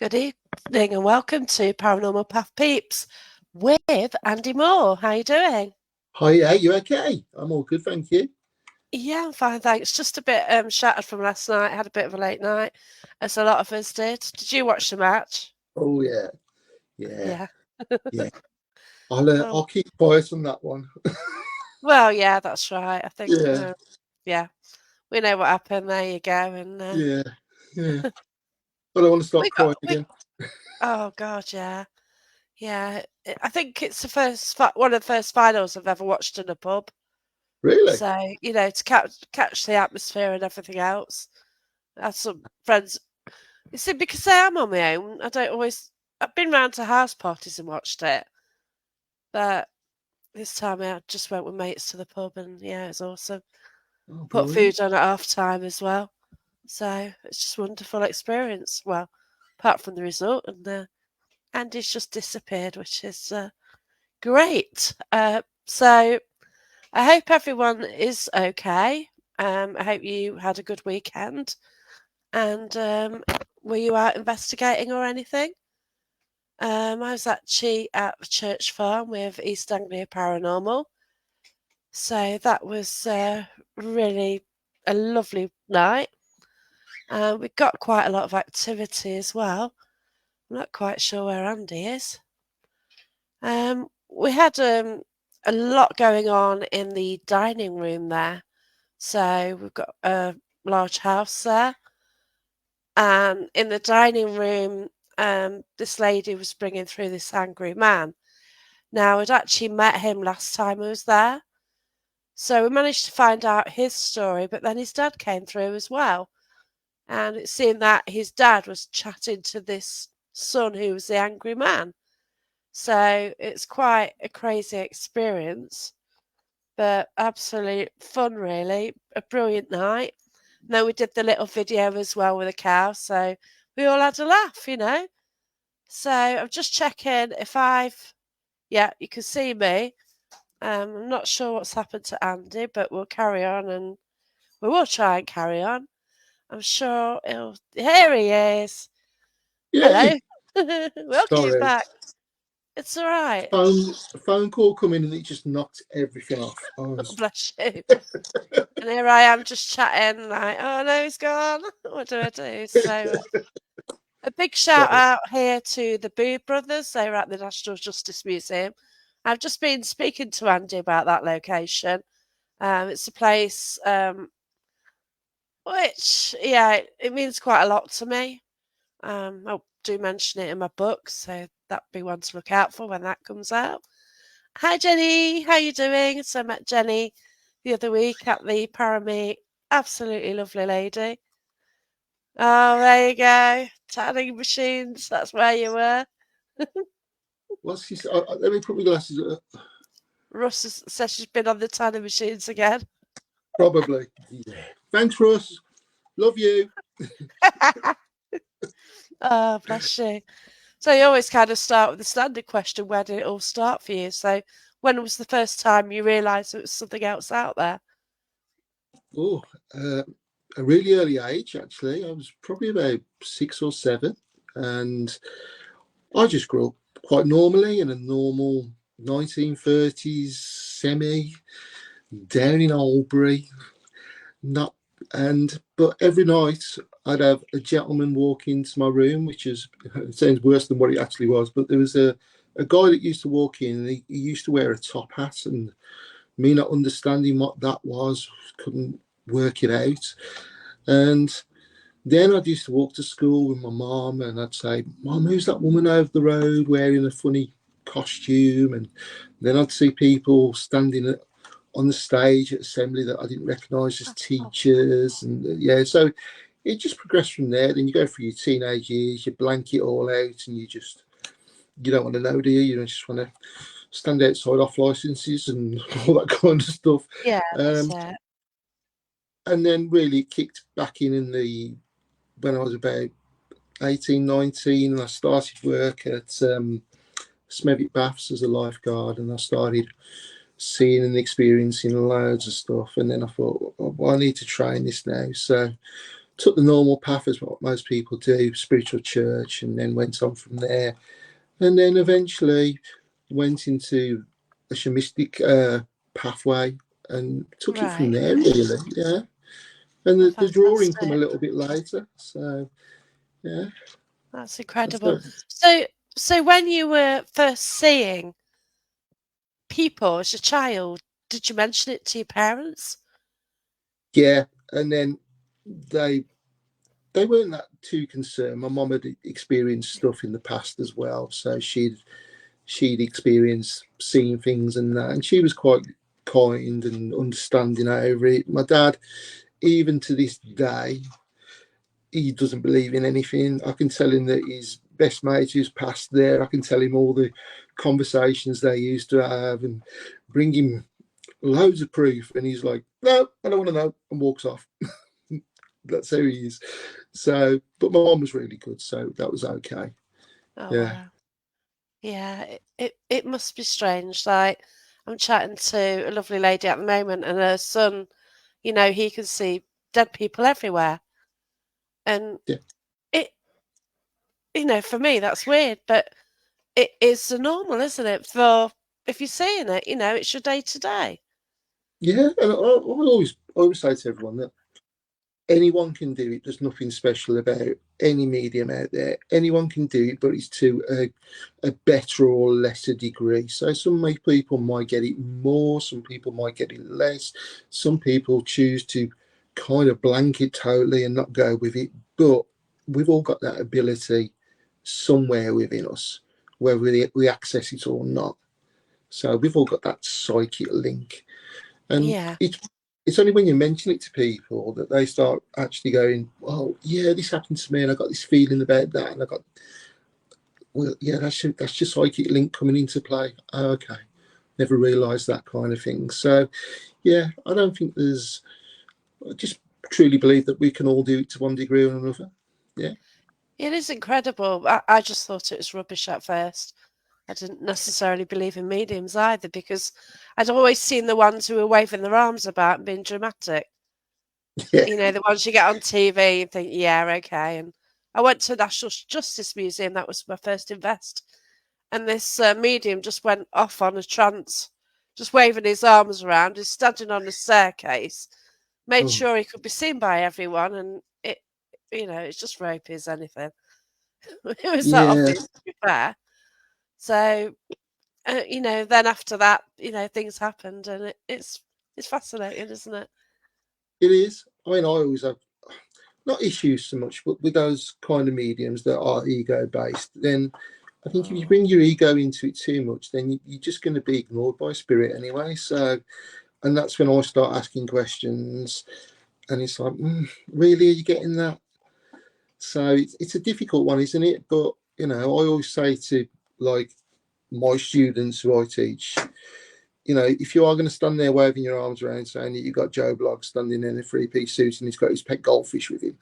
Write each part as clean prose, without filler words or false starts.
Good evening and welcome to Paranormal Path Peeps with Andy Moore. How you doing? Hi, yeah, you okay? I'm all good, thank you. Yeah, I'm fine, thanks. Just a bit shattered from last night. Had a bit of a late night, as a lot of us did. Did you watch the match? Oh yeah, yeah, Yeah. yeah. I'll Oh, keep quiet on that one. well, yeah, that's right. I think, Yeah, yeah, we know what happened. There you go. And yeah, yeah. But I want to we start got crying we. again. Oh God, yeah, yeah. I think it's the one of the first finals I've ever watched in a pub. Really? So to catch the atmosphere and everything else. I had some friends. You see, because I am on my own, I don't always. I've been round to house parties and watched it, but this time I just went with mates to the pub, and yeah, it's awesome. Oh, Put brilliant. food on at half time as well, so it's just a wonderful experience. Well, apart from the result, and Andy's just disappeared, which is great. So I hope everyone is okay. I hope you had a good weekend. And were you out investigating or anything? I was actually at the church farm with East Anglia Paranormal. So that was really a lovely night. We got quite a lot of activity as well. I'm not quite sure where Andy is. We had a lot going on in the dining room there. So we've got a large house there. And in the dining room, this lady was bringing through this angry man. Now, I'd actually met him last time I was there. So we managed to find out his story, but then his dad came through as well. And it seemed that his dad was chatting to this son who was the angry man. So it's quite a crazy experience, but absolute fun, really. A brilliant night. Then we did the little video as well with the cow. So we all had a laugh. So I'm just checking if yeah, you can see me. I'm not sure what's happened to Andy, but we'll carry on and we will try and carry on. I'm sure he'll. Here he is. Hello. Yay! Welcome Sorry, back. It's all right. phone call come in and it just knocked everything off. Bless you. And here I am just chatting, like, oh no, he's gone. What do I do? So, a big shout Sorry. out here to the Boo Brothers. They were at the National Justice Museum. I've just been speaking to Andy about that location. It's a place which, yeah, it means quite a lot to me. I do mention it in my book, so that'd be one to look out for when that comes out. Hi, Jenny. How you doing? So I met Jenny the other week at the Parameet. Absolutely lovely lady. Oh, there you go. Tanning machines. That's where you were. What's he? Let me put my glasses up. Says she's been on the tanning machines again. Probably. Yeah. Thanks, Russ. Love you. Oh, bless you. So you always kind of start with the standard question, where did it all start for you? So when was the first time you realised there was something else out there? Oh, a really early age, actually. I was probably about 6 or 7, and I just grew up quite normally in a normal 1930s semi down in Albury. Not but every night I'd have a gentleman walk into my room, which is it sounds worse than what it actually was. But there was a guy that used to walk in, and he used to wear a top hat, and me not understanding what that was, couldn't work it out. And then I'd used to walk to school with my mom, and I'd say, "Mom, who's that woman over the road wearing a funny costume?" And then I'd see people standing on the stage at assembly that I didn't recognise as Oh, teachers, and yeah, so it just progressed from there. Then you go through your teenage years, you blank it all out, and you don't want to know, do you? You just want to stand outside off licenses and all that kind of stuff. yeah, that's Um, it. and then really kicked back in the when I was about 18, 19, and I started work at Smethwick Baths as a lifeguard, and I started seeing and experiencing loads of stuff. And then I thought, well, I need to train this now. So took the normal path as what most people do, spiritual church, and then went on from there. And then eventually went into a shamanistic pathway and took it from Right. there, really. Yeah. And Oh, the drawing come a fantastic. little bit later. So, yeah, That's that's incredible. it. So, so when you were first seeing people as a child, did you mention it to your parents? Yeah. And then they they weren't that too concerned. My mum had experienced stuff in the past as well, so she'd experienced seeing things and that, and she was quite kind and understanding over it. My dad, even to this day, he doesn't believe in anything. I can tell him that his best mate who's passed there, I can tell him all the conversations they used to have and bring him loads of proof. And he's like, no, I don't want to know, and walks off. That's how he is. So, but my mom was really good. So that was okay. Oh, Yeah. wow. Yeah, it must be strange. Like, I'm chatting to a lovely lady at the moment, and her son, he can see dead people everywhere. And Yeah. it, for me, that's weird, but it is the normal, isn't it? For if you're seeing it, it's your day to day. Yeah. And I always say to everyone that anyone can do it. There's nothing special about any medium out there. Anyone can do it, but it's to a better or lesser degree. So people might get it more, some people might get it less. Some people choose to kind of blank it totally and not go with it. But we've all got that ability somewhere within us, whether we access it or not. So we've all got that psychic link. And Yeah. it's only when you mention it to people that they start actually going, "Oh, yeah, this happened to me, and I got this feeling about that." And I got, well, yeah, that's just psychic link coming into play. Oh, okay, never realised that kind of thing. So, yeah, I don't think there's. I just truly believe that we can all do it to one degree or another. Yeah, It is incredible. I just thought it was rubbish at first. I didn't necessarily believe in mediums either because I'd always seen the ones who were waving their arms about and being dramatic. yeah, The ones you get on TV and think, yeah, okay. And I went to National Justice Museum. That was my first invest. And this medium just went off on a trance, just waving his arms around. He's standing on the staircase, made oh, sure he could be seen by everyone. And it's just ropey as anything. It was that yeah. obvious, to be fair. So, then after that, things happened, and it's fascinating, isn't it? It is. I mean, I always have not issues so much, but with those kind of mediums that are ego based, then I think if you Mm. bring your ego into it too much, then you're just going to be ignored by spirit anyway. So, and that's when I start asking questions, and it's like, really, are you getting that? So it's a difficult one, isn't it? But I always say to like my students who I teach, if you are going to stand there waving your arms around saying that you've got Joe Blogg standing in a three-piece suit and he's got his pet goldfish with him,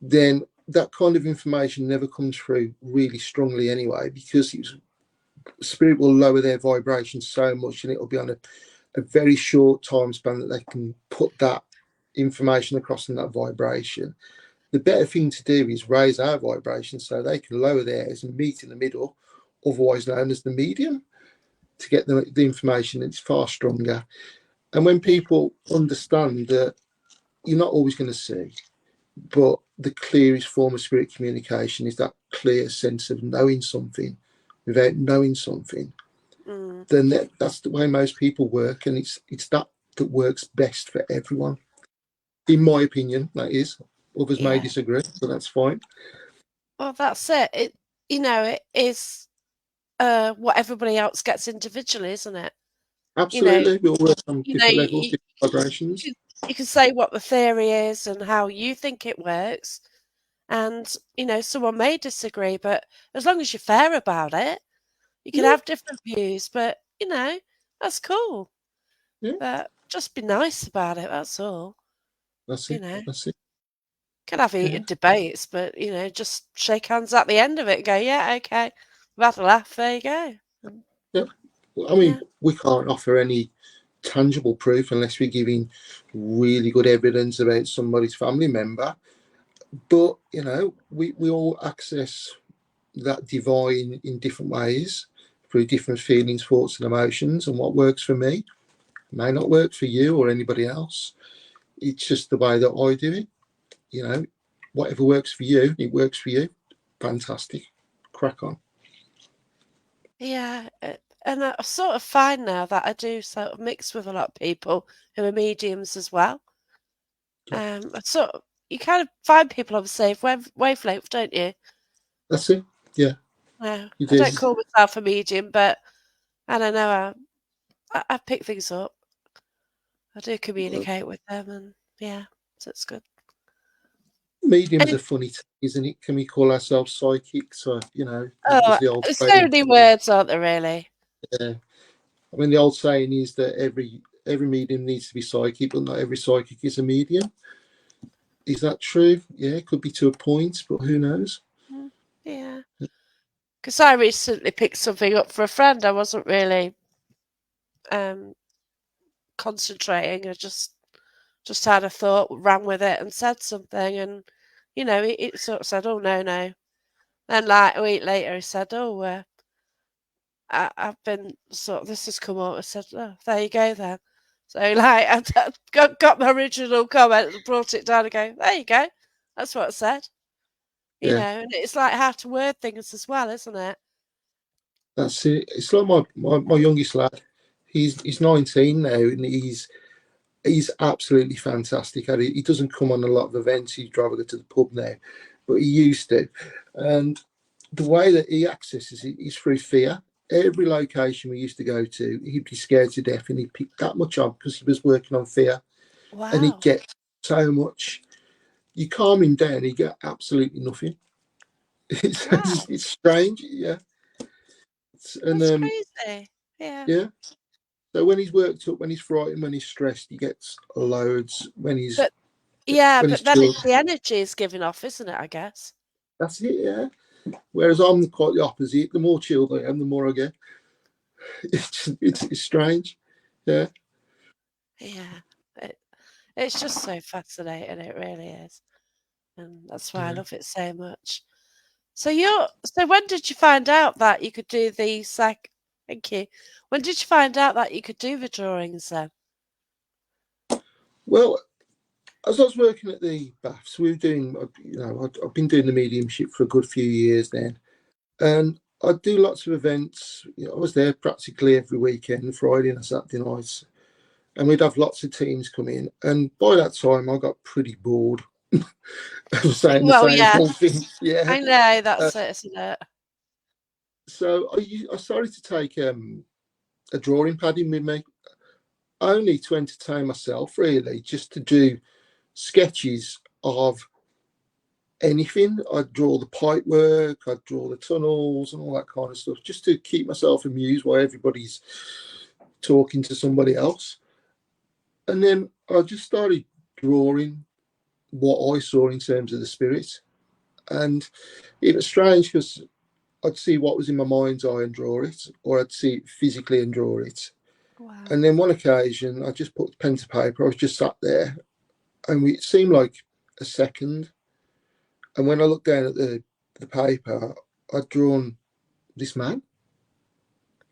then that kind of information never comes through really strongly anyway, because spirit will lower their vibration so much and it'll be on a very short time span that they can put that information across in that vibration. The better thing to do is raise our vibration so they can lower theirs and meet in the middle, otherwise known as the medium, to get the information. It's far stronger. And when Yeah. people understand that you're not always going to see, but the clearest form of spirit communication is that clear sense of knowing something without knowing something, Mm. then that's the way most people work, and it's that works best for everyone, in my opinion. That is, others may Yeah. disagree, but that's fine. Well, that's it. It is what everybody else gets individually, isn't it? You know, Absolutely, we all work on you know, different you, levels, you, different vibrations. you you can say what the theory is and how you think it works, and someone may disagree, but as long as you're fair about it, you can Yeah, have different views. But that's cool. yeah, But just be nice about it. That's all. that's You it, know, that's it. can have Yeah, heated debates, but just shake hands at the end of it and go, yeah, okay, we've had a laugh. There you go. yeah. I mean, Yeah, we can't offer any tangible proof unless we're giving really good evidence about somebody's family member. But we all access that divine in different ways through different feelings, thoughts, and emotions. And what works for me may not work for you or anybody else. It's just the way that I do it. You know, whatever works for you, it works for you. Fantastic. Crack on. Yeah, and I sort of find now that I do sort of mix with a lot of people who are mediums as well. Yeah, I sort of, you kind of find people on the same wavelength, don't you? that's it. Yeah, No, you I do. don't call myself a medium, but I don't know. I pick things up. I do communicate with them, and yeah, so it's good. Medium's And, a funny thing, isn't it? Can we call ourselves psychics? Or, oh, there's the old there's so saying. many words, aren't there? Really? Yeah. I mean, the old saying is that every medium needs to be psychic, but not every psychic is a medium. Is that true? Yeah, it could be to a point, but who knows? Mm, yeah. Because I recently picked something up for a friend. I wasn't really um, concentrating. I just had a thought, ran with it, and said something, and it sort of said, "Oh no, no." Then like a week later, he said, "Oh, I've been sort of this has come up." I said, "Oh, there you go then." So like I got my original comment and brought it down and go, "There you go, that's what I said." Yeah, And it's like how to word things as well, isn't it? that's it. It's like my youngest lad. He's 19 now, and he's absolutely fantastic at it. He doesn't come on a lot of events. He'd rather go to the pub now, but he used to. And the way that he accesses it is through fear. Every location we used to go to, he'd be scared to death, and he'd pick that much up because he was working on fear, and he'd Wow, get so much. You calm him down, he get absolutely nothing. wow, It's strange, yeah. And that's crazy. Yeah, yeah. So when he's worked up, when he's frightened, when he's stressed, he gets loads. When he's but yeah, when he's but then chilled, it's the energy is giving off, isn't it? I guess. that's it. Yeah. Whereas I'm quite the opposite. The more chilled I am, the more I get. It's strange. Yeah. Yeah, it, it's just so fascinating. It really is, and that's why I Yeah. love it so much. So when did you find out that you could do the psych? Thank you. When did you find out that you could do the drawings then? Well, as I was working at the baths, we were doing. I've been doing the mediumship for a good few years then, and I do lots of events. I was there practically every weekend, Friday and Saturday nights, and we'd have lots of teams come in. And by that time, I got pretty bored of saying the Well, same yeah, old thing. Yeah. I know Uh, that's it, isn't it? so I started to take a drawing pad in with me, only to entertain myself, really, just to do sketches of anything. I'd draw the pipe work, I'd draw the tunnels and all that kind of stuff, just to keep myself amused while everybody's talking to somebody else. And then I just started drawing what I saw in terms of the spirit. And it was strange because I'd see what was in my mind's eye and draw it, or I'd see it physically and draw it. Wow, And then one occasion, I just put pen to paper. I was just sat there, and it seemed like a second. And when I looked down at the paper, I'd drawn this man,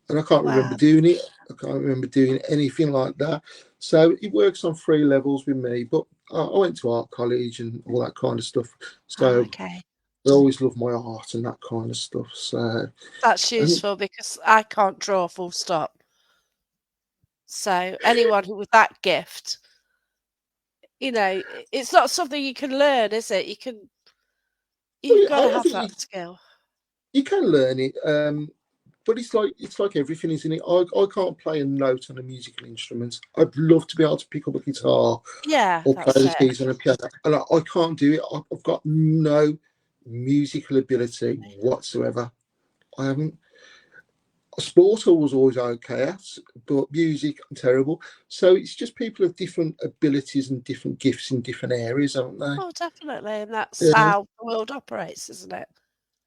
and I can't remember wow. doing it. I can't remember doing anything like that. So it works on three levels with me. But I went to art college and all that kind of stuff. Ah, So okay, I always loved my art and that kind of stuff. So that's and useful because I can't draw full stop. So anyone who with that gift, it's not something you can learn, is it? You've got to I have think that skill. you can learn it. But it's like everything, isn't it? I can't play a note on a musical instrument. I'd love to be able to pick up a guitar Yeah, or play that's the it. keys on a piano, and I can't do it. I've got no musical ability whatsoever. I haven't. Sport I was always okay at, but music I'm terrible. So it's just people of different abilities and different gifts in different areas, aren't they? Oh, definitely, and that's Yeah, how the world operates, isn't it?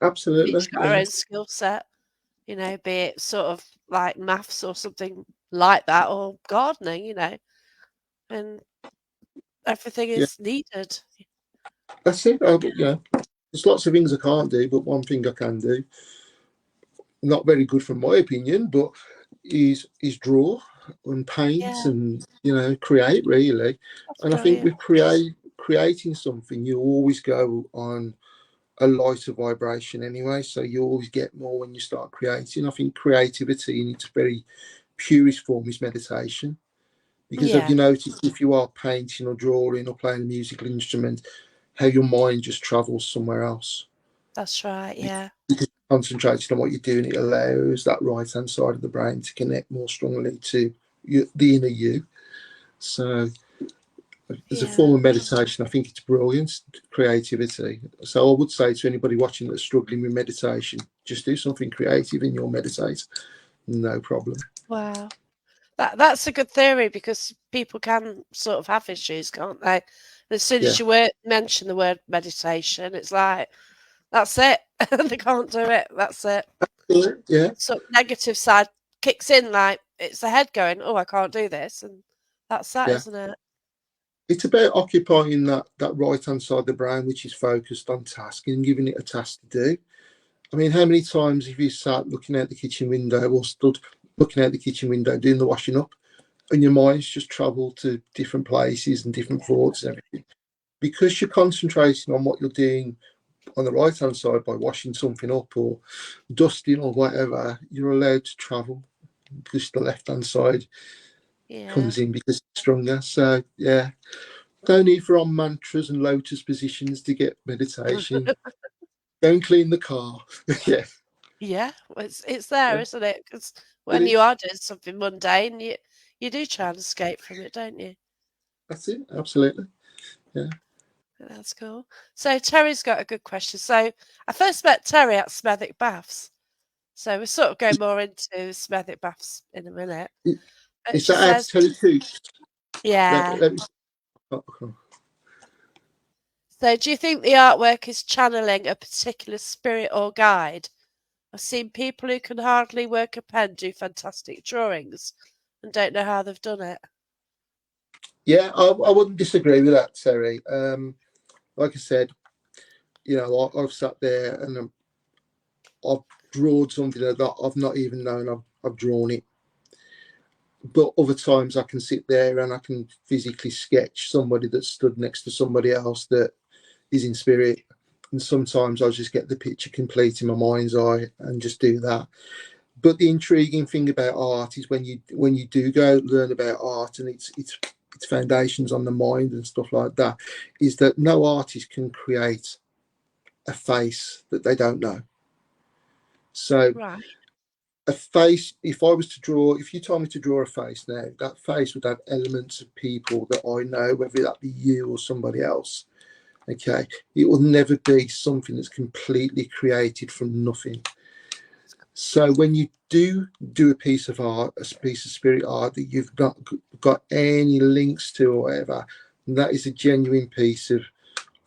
We've absolutely. each got our Yeah, own skill set, be it sort of like maths or something like that, or gardening, and everything yeah. is needed. That's it. There's lots of things I can't do, but one thing I can do, not very good from my opinion, but is draw and paint Yeah, and create really. that's And I think brilliant. with creating something, you always go on a lighter vibration anyway, so you always get more when you start creating. I think creativity in its very purest form is meditation. Because have Yeah, you noticed if you are painting or drawing or playing a musical instrument, how your mind just travels somewhere else? that's right. Yeah, Because concentrating on what you're doing, it allows that right hand side of the brain to connect more strongly to the inner you. So, as a yeah. form of meditation, I think it's brilliant creativity. So, I would say to anybody watching that's struggling with meditation, just do something creative in your meditate, no problem. Wow. That's a good theory because people can sort of have issues, can't they? And as soon Yeah, as you mention the word meditation, it's like that's it. They can't do it. That's it. yeah, So negative side kicks in, like it's the head going, "Oh, I can't do this," and that's that, yeah. isn't it? It's about occupying that right hand side of the brain, which is focused on task and giving it a task to do. I mean, how many times have you sat looking out the kitchen window or stood looking out the kitchen window doing the washing up, and your mind's just travelled to different places and different thoughts and everything? Because you're concentrating on what you're doing on the right hand side by washing something up or dusting or whatever, you're allowed to travel because the left hand side Yeah, comes in because it's stronger. So, yeah, no need for on mantras and lotus positions to get meditation. Don't clean the car. Yeah, yeah. Well, it's there, yeah, isn't it? Because it when you is. are doing something mundane, you do try and escape from it, don't you? That's it. Absolutely. Yeah. That's cool. So Terry's got a good question. So I first met Terry at Smethwick Baths. So we're sort of going more into Smethwick Baths in a minute. But Is she that how to says, tell the truth? yeah. Let me. Oh, oh. So do you think the artwork is channeling a particular spirit or guide? I've seen people who can hardly work a pen do fantastic drawings and don't know how they've done it. Yeah, I wouldn't disagree with that, Terry. Like I said, I've sat there and I've drawn something that I've not even known I've drawn it. But other times I can sit there and I can physically sketch somebody that stood next to somebody else that is in spirit. And sometimes I just get the picture complete in my mind's eye and just do that. But the intriguing thing about art is when you do go learn about art and its foundations on the mind and stuff like that, is that no artist can create a face that they don't know. So Right. a face, if I was to draw, if you told me to draw a face now, that face would have elements of people that I know, whether that be you or somebody else. Okay, it will never be something that's completely created from nothing. So when you do a piece of art, a piece of spirit art that you've not got any links to or whatever, that is a genuine piece of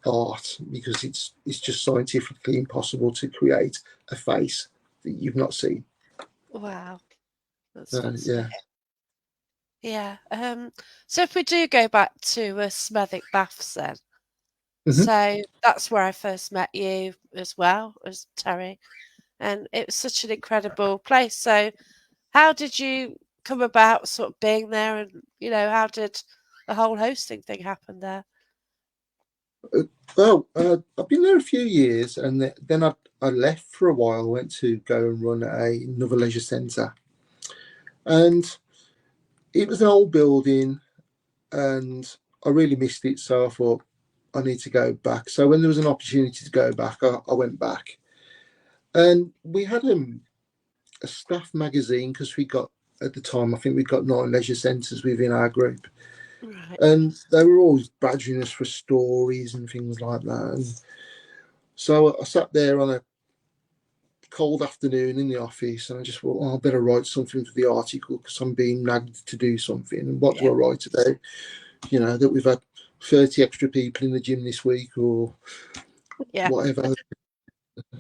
art because it's just scientifically impossible to create a face that you've not seen. Wow. That's So yeah. fascinating. Yeah. So if we do go back to Smethwick Baths then, Hmm. so that's where I first met you as well as Terry, and it was such an incredible place. So how did you come about sort of being there, and how did the whole hosting thing happen there? Well, I've been there a few years, and then I left for a while. Went to go and run another leisure centre, and it was an old building, and I really missed it. So I thought I need to go back. So when there was an opportunity to go back, I went back, and we had a staff magazine because we got at the time I think we got 9 leisure centres within our group, Right. and they were always badgering us for stories and things like that. And so I sat there on a cold afternoon in the office, and I just thought, oh, I better write something for the article because I'm being nagged to do something. And what do Yeah. I write about? That we've had 30 extra people in the gym this week or Yeah. whatever.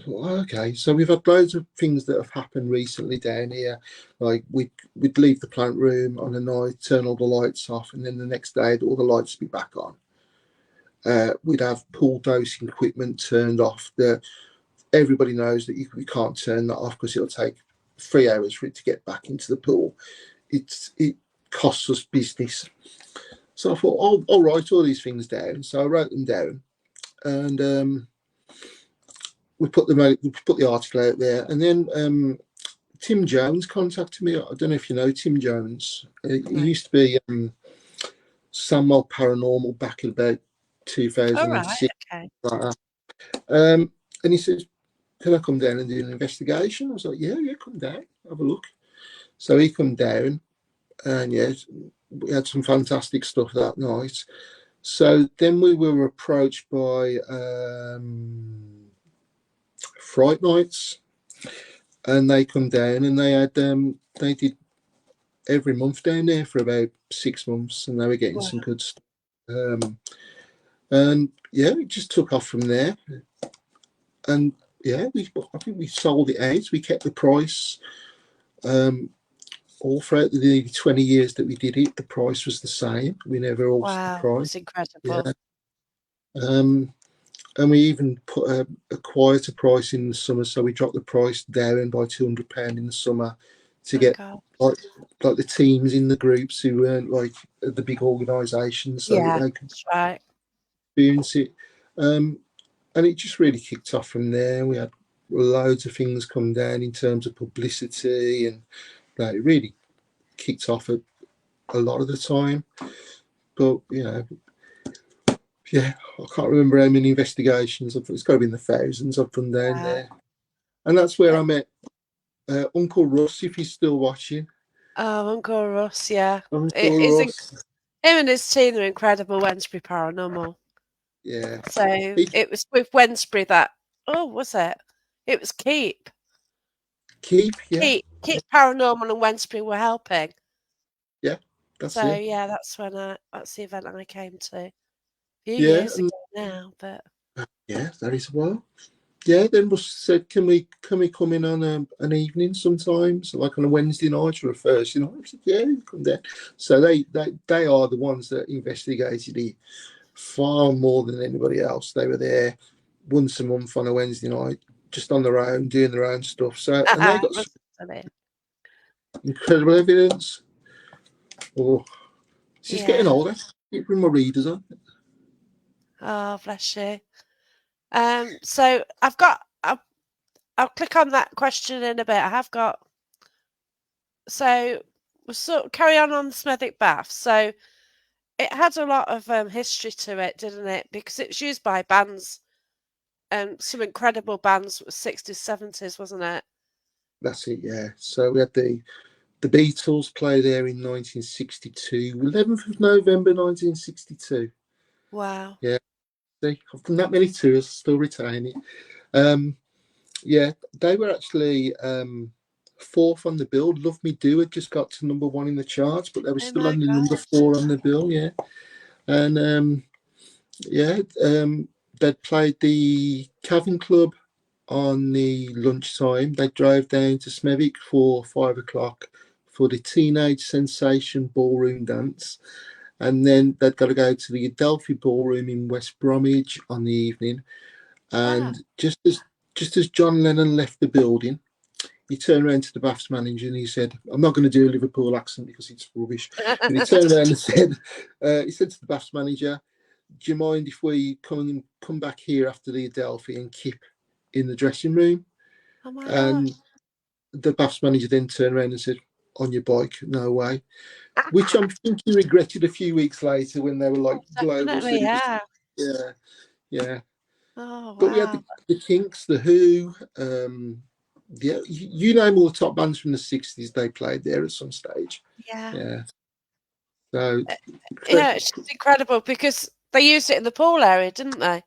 Okay, so we've had loads of things that have happened recently down here. Like we'd leave the plant room on a night, turn all the lights off, and then the next day all the lights would be back on. we'd have pool dosing equipment turned off. Everybody knows that you can't turn that off because it'll take 3 hours for it to get back into the pool. It costs us business. So I thought, I'll write all these things down. So I wrote them down, and we put the article out there, and then Tim Jones contacted me. I don't know if you know Tim Jones. He No. used to be Samuel Paranormal back in about All right. 2006. Okay. Like that. And he says, "Can I come down and do an investigation?" I was like, "Yeah, yeah, come down, have a look." So he come down, and yeah, we had some fantastic stuff that night. So then we were approached by Fright Nights, and they come down and they did every month down there for about 6 months, and they were getting Wow. some good stuff. Um, and yeah, it just took off from there. And yeah, I think we sold it out. We kept the price. All throughout the nearly 20 years that we did it, the price was the same. We never altered the Wow. price. It's incredible. Yeah. Um, and we even put a quieter price in the summer, so we dropped the price down by £200 in the summer to Oh get God. like like the teams in the groups who weren't like the big organisations, so that Yeah. they could That's right. experience it. Um, and it just really kicked off from there. We had loads of things come down in terms of publicity, and like, it really kicked off a lot of the time. But yeah, I can't remember how many investigations. It's got to be in the thousands I've done down Wow. there, and that's where Uh, I met Uncle Russ. If he's still watching, Oh, Uncle Russ. Yeah. It Uncle is. Him Russ, and his team are incredible. Wednesbury Paranormal. yeah, So he it was with Wednesbury that. Oh, was it? It was Keep. keep, yeah, Keep Paranormal and Wednesbury were helping. yeah, that's So it, yeah, that's the event I came to a few yeah, years and ago now. But yeah, that is well. Yeah, then Russ said, can we come in on an evening sometimes, like on a Wednesday night or a Thursday night? I said, yeah, you come down. So they are the ones that investigated it far more than anybody else. They were there once a month on a Wednesday night, just on their own, doing their own stuff. So, and they got was brilliant. incredible evidence. Oh, she's getting Yeah. older. Keep bring my readers on. Oh, bless you. So I'll click on that question in a bit. I have got so we'll sort of carry on the Smethwick Bath. So it had a lot of history to it, didn't it? Because it was used by bands and some incredible bands, 60s, 70s, wasn't it? That's it. Yeah. So we had the Beatles play there in 1962, 11th of November 1962. Wow. Yeah. See, I've done that many tours, still retain it. Um, yeah, they were actually fourth on the bill. Love Me Do had just got to number one in the charts, but they were Oh still my only number gosh. four on the bill. Yeah, and yeah, they'd played the Cavern Club on the lunchtime. They drove down to Smethwick for 5 o'clock for the Teenage Sensation Ballroom Dance, and then they'd got to go to the Adelphi Ballroom in West Bromwich on the evening. Wow. And just as John Lennon left the building, he turned around to the Baths manager and he said, "I'm not going to do a Liverpool accent because it's rubbish." But he turned around and said, he said to the Baths manager, "Do you mind if we come back here after the Adelphi and keep in the dressing room?" Oh my gosh. And the Baths manager then turned around and said, "On your bike, no way." Which I'm thinking he regretted a few weeks later when they were like Oh, global definitely, superstars. yeah. Yeah, yeah. Oh, But we had wow. the Kinks, the Who, yeah, you name all the top bands from the '60s. They played there at some stage. Yeah. Yeah, so Uh, Yeah, it's just incredible because they used it in the pool area, didn't they?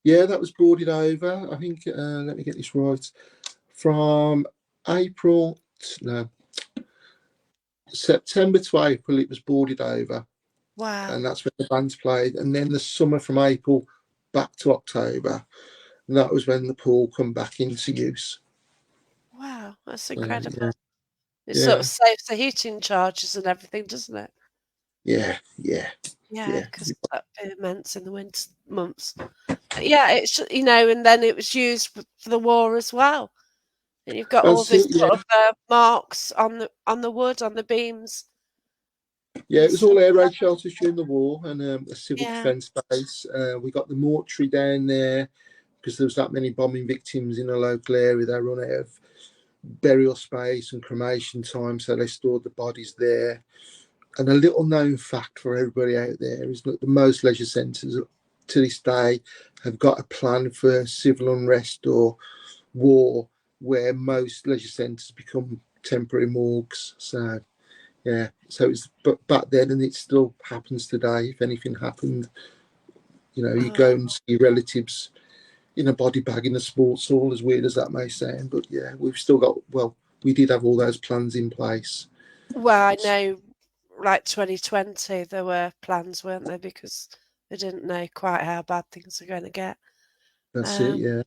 yeah, that was boarded over. I think. Let me get this right. From April, no, September to April, it was boarded over, and Wow. that's when the bands played. And then the summer from April back to October, and that was when the pool come back into use. Wow, that's Yeah, incredible. It sort of yeah, saves the heating charges and everything, doesn't it? yeah, yeah. Yeah, Yeah, because that'd be immense in the winter months. But yeah, it's and then it was used for the war as well. And you've got all that's this it. sort Yeah, of marks on the wood, on the beams yeah, and it was all stuff. air raid shelters during the war and a civil Yeah. defence base. We got the mortuary down there because there was that many bombing victims in a local area. They run out of burial space and cremation time, so they stored the bodies there. And a little known fact for everybody out there is that the most leisure centres to this day have got a plan for civil unrest or war, where most leisure centres become temporary morgues. So yeah, so it's but back then, and it still happens today. If anything happened, you go Oh, and see relatives in a body bag in a sports hall, as weird as that may sound. But yeah, we've still got, well, we did have all those plans in place. well, I know, like 2020, there were plans, weren't there? Because they didn't know quite how bad things are going to get. That's it, Um, yeah.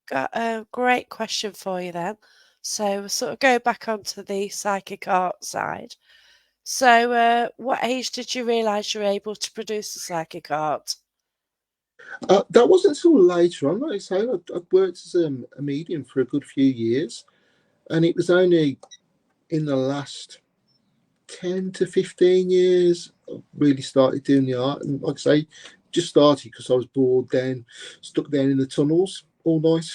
got a great question for you then. So we'll sort of go back onto the psychic art side. So, what age did you realise you were able to produce the psychic art? That wasn't until later on. Like I say, I'd worked as a medium for a good few years, and it was only in the last 10 to 15 years I really started doing the art. And like I say, just started because I was bored then, stuck down in the tunnels all night.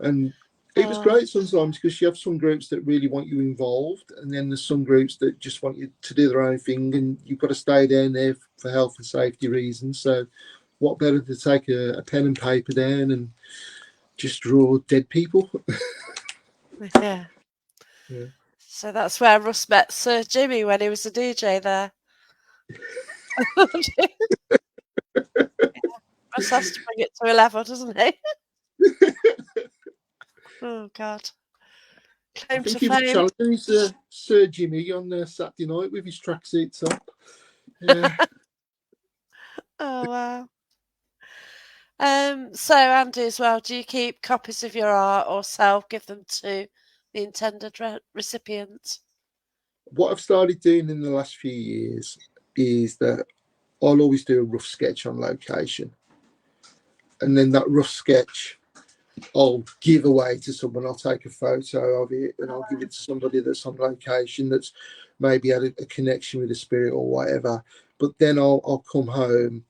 And it was Oh, great sometimes because you have some groups that really want you involved, and then there's some groups that just want you to do their own thing, and you've got to stay down there for health and safety reasons. So, what better to take a pen and paper down and just draw dead people? yeah. Yeah. So that's where Russ met Sir Jimmy when he was a DJ there. Russ has to bring it to 11, doesn't he? Oh, God. I Claim to think he was fame. challenging Sir Jimmy on Saturday night with his tracksuits on. Yeah. Oh, wow. So Andy, as well, do you keep copies of your art or give them to the intended recipient? What I've started doing in the last few years is that I'll always do a rough sketch on location, and then that rough sketch I'll give away to someone. I'll take a photo of it and I'll give it to somebody that's on location that's maybe had a connection with the spirit or whatever. But then I'll come home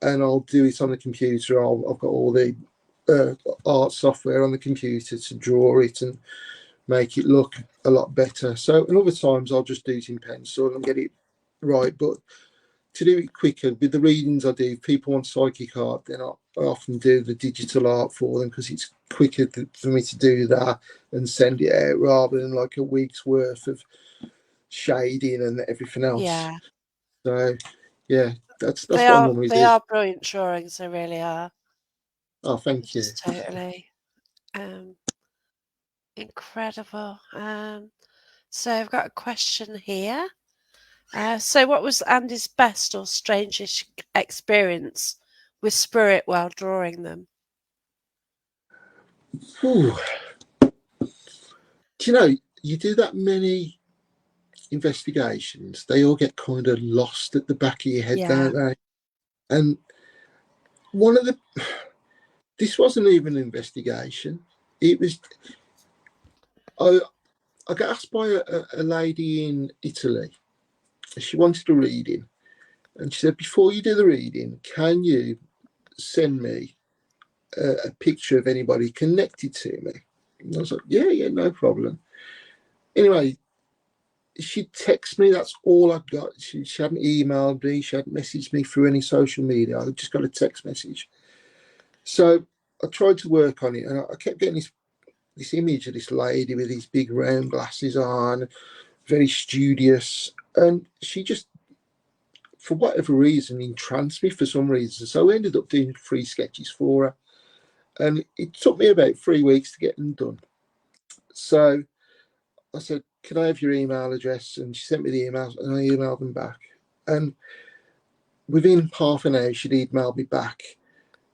and I'll do it on the computer. I've got all the uh, art software on the computer to draw it and make it look a lot better. So, and other times I'll just do it in pencil and get it right. But to do it quicker with the readings I do, if people want psychic art, then I often do the digital art for them because it's quicker for me to do that and send it out rather than like a week's worth of shading and everything else. Yeah, So yeah, that's they what I are normally they do. are brilliant drawings. They really are. Oh, They're thank you. just totally um, incredible. So I've got a question here. So what was Andy's best or strangest experience with spirit while drawing them? Ooh. Do you know, you do that many investigations, they all get kind of lost at the back of your head, Yeah, don't they? And one of the, this wasn't even an investigation. It was, I, I got asked by a lady in Italy. She wanted a reading. And she said, before you do the reading, can you send me a picture of anybody connected to me? And I was like, yeah, yeah, no problem. Anyway, she texted me. That's all I got. She hadn't emailed me. She hadn't messaged me through any social media. I just got a text message. So I tried to work on it, and I kept getting this image of this lady with these big round glasses on, very studious, and she just, for whatever reason, entranced me for some reason. So I ended up doing 3 sketches for her, and it took me about 3 weeks to get them done. So I said, "Can I have your email address?" And she sent me the emails, and I emailed them back. And within half an hour, she'd emailed me back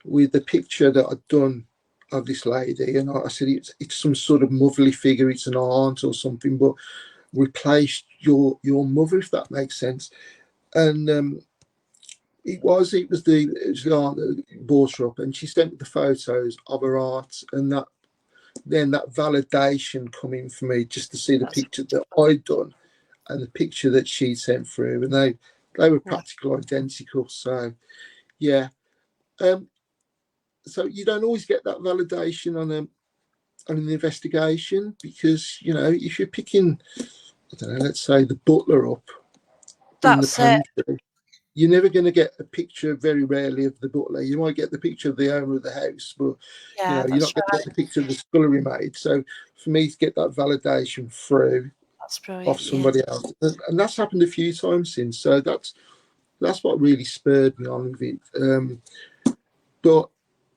with the picture that I'd done of this lady. And I said, it's some sort of motherly figure, it's an aunt or something, but replace your mother, if that makes sense. And it was the aunt that brought her up, and she sent me the photos of her art, and that validation coming for me just to see the That's picture that I'd done and the picture that she sent through, and they were wow. practically identical. So yeah, um, so you don't always get that validation on an investigation, because if you're picking, I don't know, let's say the butler up in the That's it. pantry, you're never going to get a picture, very rarely, of the butler. You might get the picture of the owner of the house, but Yeah, you're that's not going to right. get the picture of the scullery maid. So for me to get that validation through That's off brilliant. Yeah. somebody else, and that's happened a few times since. So that's what really spurred me on with it. But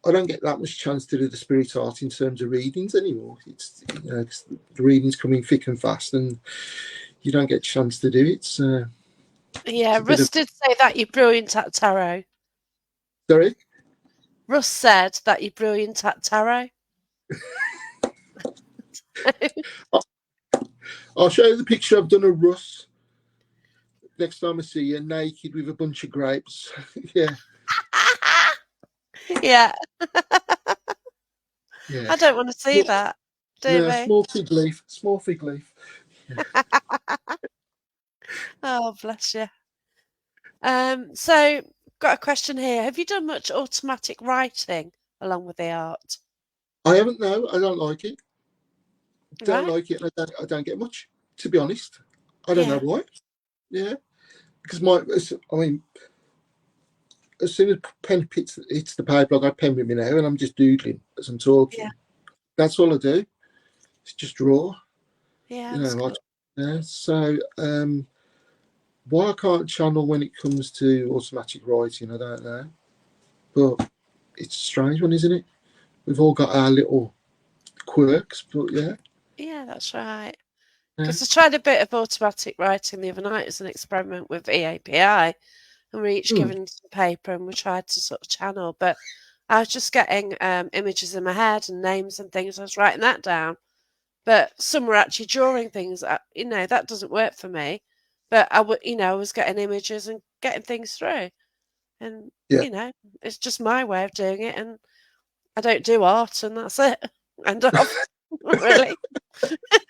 I don't get that much chance to do the spirit art in terms of readings anymore. It's 'cause the readings come in thick and fast, and you don't get a chance to do it. So Yeah, it's a bit Russ of did say that you're brilliant at tarot. sorry. Russ said that you're brilliant at tarot. I'll show you the picture I've done of Russ next time I see you, naked with a bunch of grapes. Yeah, Yeah, yeah. I don't want to see Small, that, do no, we? small fig leaf, small fig leaf. Oh, bless you. So got a question here. Have you done much automatic writing along with the art? I haven't. No, I don't like it. Don't Right? like it. And I don't get much, to be honest. I don't know Yeah, why. Yeah, because I mean, as soon as pen hits the paper, I've got pen with me now, and I'm just doodling as I'm yeah, talking. That's all I do. It's just draw. yeah. You That's know, good. yeah. So why I can't channel when it comes to automatic writing, I don't know. But it's a strange one, isn't it? We've all got our little quirks, but yeah. Yeah, that's right. Yeah. Because I tried a bit of automatic writing the other night as an experiment with EAPI, and we each Hmm. given some paper and we tried to sort of channel. But I was just getting images in my head and names and things. I was writing that down, but some were actually drawing things. That doesn't work for me. But I was getting images and getting things through, and Yeah. you know, it's just my way of doing it, and I don't do art, and that's it. End of. Really,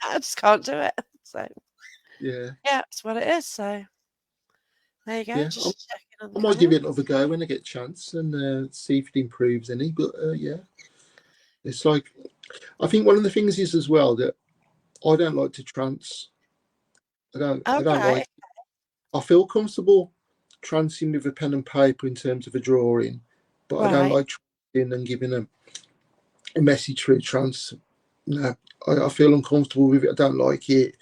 I just can't do it. So Yeah. yeah, that's what it is. So there you go. Yeah. Just checking on the I might give comment. it another go when I get a chance, and see if it improves any. But yeah, it's like, I think one of the things is as well that I don't like to trance. I All don't like. right, I feel comfortable trancing with a pen and paper in terms of a drawing, but I don't right. like trancing and giving a message through trance. No, I feel uncomfortable with it. I don't like it.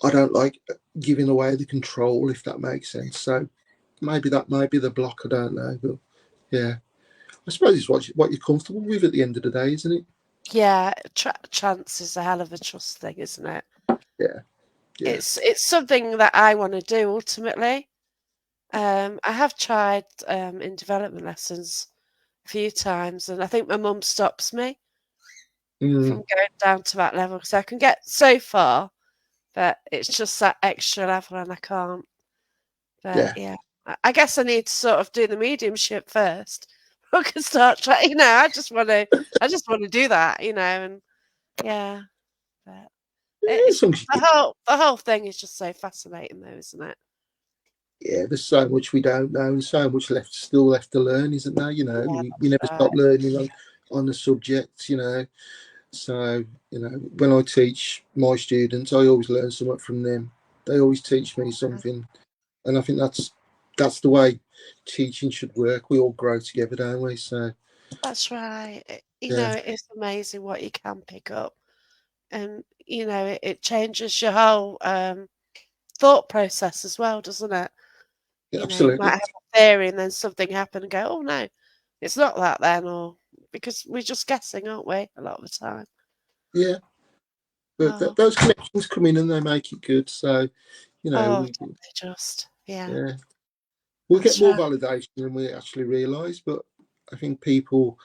I don't like giving away the control, if that makes sense. So maybe that might be the block. I don't know, but yeah, I suppose it's what you're comfortable with at the end of the day, isn't it? Yeah, chance is a hell of a trust thing, isn't it? Yeah, yeah. It's something that I want to do ultimately. I have tried in development lessons a few times, and I think my mum stops me from Mm, going down to that level because I can get so far, but it's just that extra level, and I can't. But yeah, yeah, I guess I need to sort of do the mediumship first. I can start trying. I just want to do that, and yeah. But yeah. As it's long as you, the whole thing is just so fascinating, though, isn't it? yeah, there's so much we don't know, and so much still left to learn, isn't there? Yeah, We that's never right. stop learning on the subject. So when I teach my students, I always learn something from them. They always teach me something, and I think that's the way teaching should work. We all grow together, don't we? So That's right. yeah, It is amazing what you can pick up, and it changes your whole thought process as well, doesn't it? yeah, You might absolutely, have a theory, and then something happen, and go, "Oh no, it's not that then," or because we're just guessing, aren't we? A lot of the time. yeah. But Oh, those connections come in and they make it good. So oh, we don't they just? Yeah, yeah, we get that's more right. validation than we actually realise. But I think people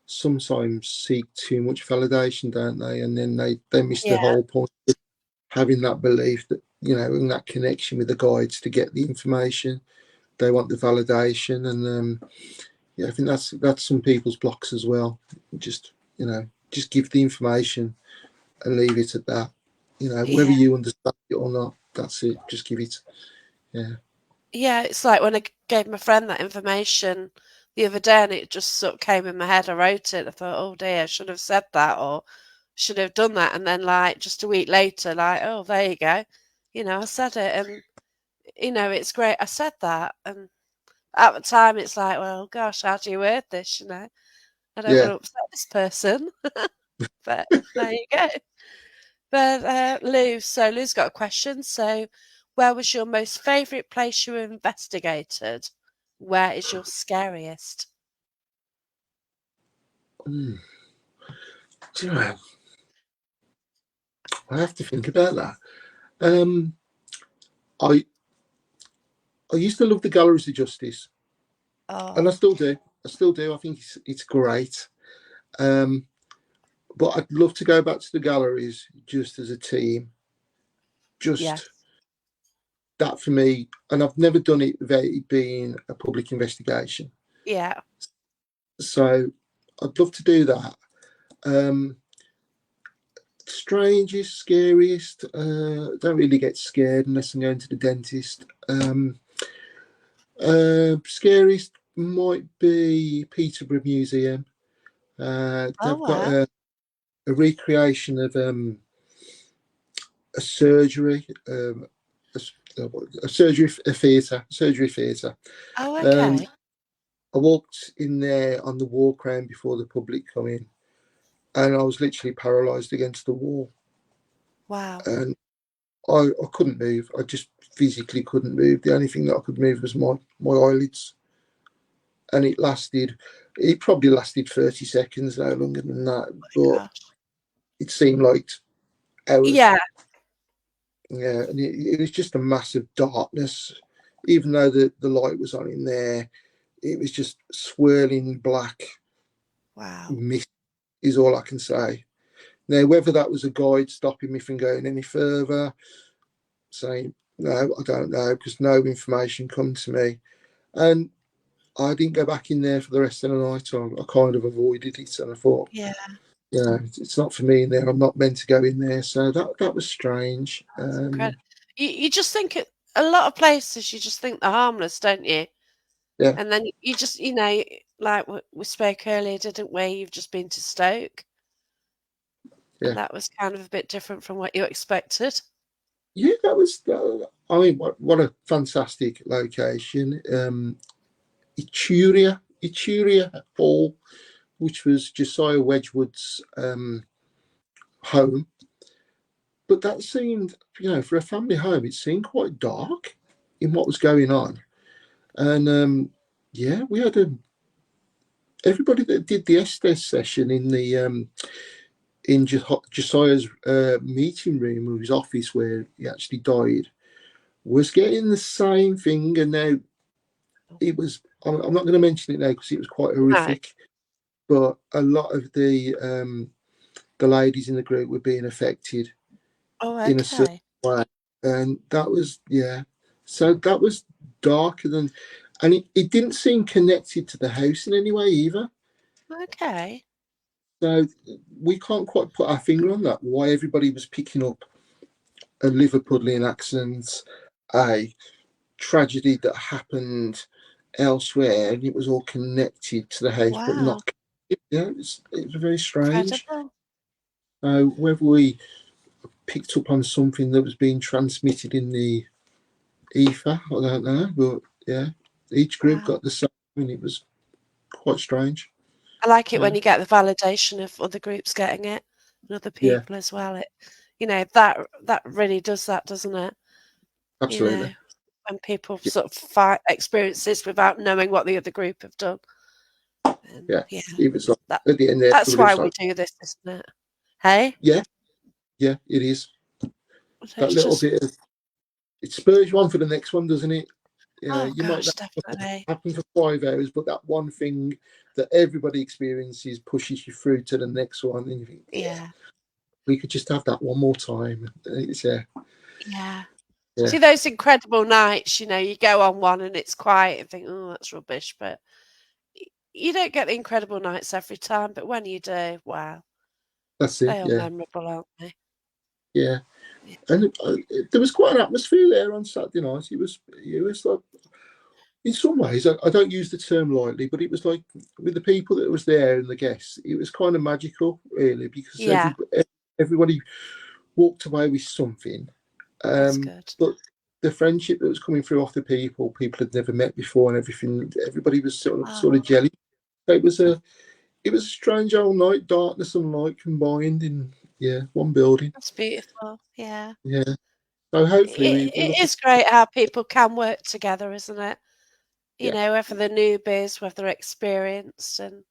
sometimes seek too much validation, don't they? And then they miss the Yeah, whole point of having that belief that and that connection with the guides to get the information. they want the validation, and yeah, I think that's some people's blocks as well. Just just give the information and leave it at that. Whether Yeah. you understand it or not, that's it. Just give it. Yeah, Yeah, it's like when I gave my friend that information the other day and it just sort of came in my head. I wrote it. I thought, oh dear, I should have said that or should have done that. And then, like, just a week later, like, oh, there you go. I said it. And, it's great. I said that. And at the time, it's like, well, gosh, how do you word this? I don't want yeah. to upset this person. But there you go. But Lou's got a question. So, where was your most favourite place you investigated? Where is your scariest? Mm. Do you know, I have to think about that. Um, I I used to love the galleries of justice, and I Oh, still do. I still do. I think it's great. Um, but I'd love to go back to the galleries just as a team. yeah, Just that for me, and I've never done it without it being a public investigation. yeah, So I'd love to do that. Um, Strangest, scariest. Don't really get scared unless I'm going to the dentist. Scariest might be Peterborough Museum. oh They've got wow, a recreation of a surgery, a surgery a theatre, surgery theatre. oh Um, okay, I walked in there on the walk around before the public come in, and I was literally paralysed against the wall, wow, and I couldn't move. I just physically couldn't move. The only thing that I could move was my eyelids, and it lasted. It probably lasted 30 seconds, no longer than that, but gosh, it seemed like hours. yeah, Yeah, and it was just a massive darkness. Even though the light was on in there, it was just swirling black wow, mist, is all I can say. Now, whether that was a guide stopping me from going any further, saying, no, I don't know, because no information come to me. And I didn't go back in there for the rest of the night. I kind of avoided it, and I thought, yeah, it's not for me in there. I'm not meant to go in there. So that was strange. that's incredible. You just think a lot of places. You just think they're harmless, don't you? Yeah, And then you just, like we spoke earlier, didn't we? You've just been to Stoke, yeah. and that was kind of a bit different from what you expected. Yeah, that was. I mean, what a fantastic location. Ituria Hall, which was Josiah Wedgwood's home. But that seemed, for a family home, it seemed quite dark in what was going on. And yeah, we had everybody that did the Estes session in the in Josiah's meeting room or his office where he actually died was getting the same thing. And now it was. I'm not going to mention it now because it was quite No. horrific. But a lot of the ladies in the group were being affected Oh, in a certain okay. way, and that was So that was darker than, and it didn't seem connected to the house in any way either. Okay. So we can't quite put our finger on that. Why everybody was picking up a Liverpudlian accent, a tragedy that happened elsewhere, and it was all connected to the house, but Wow. not. Yeah, it was very strange. Incredible. So whether we picked up on something that was being transmitted in the ether, I don't know, but yeah, each group Wow. got the same, and it was quite strange. I like it Yeah, when you get the validation of other groups getting it and other yeah, people as well. That really does that, doesn't it? You absolutely. know, when people Yeah, sort of experience this without knowing what the other group have done. And yeah. yeah, It was like that at the end there, that's everybody why was we like, do this, isn't it? Hey? yeah, yeah, it is. That It's little just bit of it spurs you on for the next one, doesn't it? oh You might gosh, not definitely. happen for 5 hours, but that one thing that everybody experiences pushes you through to the next one, and you think, yeah, Yeah. we could just have that one more time. It's Yeah. Yeah, See those incredible nights, you go on one and it's quiet and think, oh, that's rubbish. But you don't get the incredible nights every time. But when you do, wow, that's it. they are Yeah, memorable, aren't they? yeah. Yeah. And there was quite an atmosphere there on Saturday night. It was like, in some ways, I don't use the term lightly, but it was like with the people that was there and the guests, it was kind of magical, really, because Yeah, everybody walked away with something. that's good. But the friendship that was coming through off the people had never met before, and everything, everybody was sort of Oh, jelly. It was a strange old night, darkness and light combined in, yeah, one building. that's beautiful. Yeah. Yeah. So hopefully we're It looking. is great how people can work together, isn't it? Yeah, Whether they're newbies, whether they're experienced, and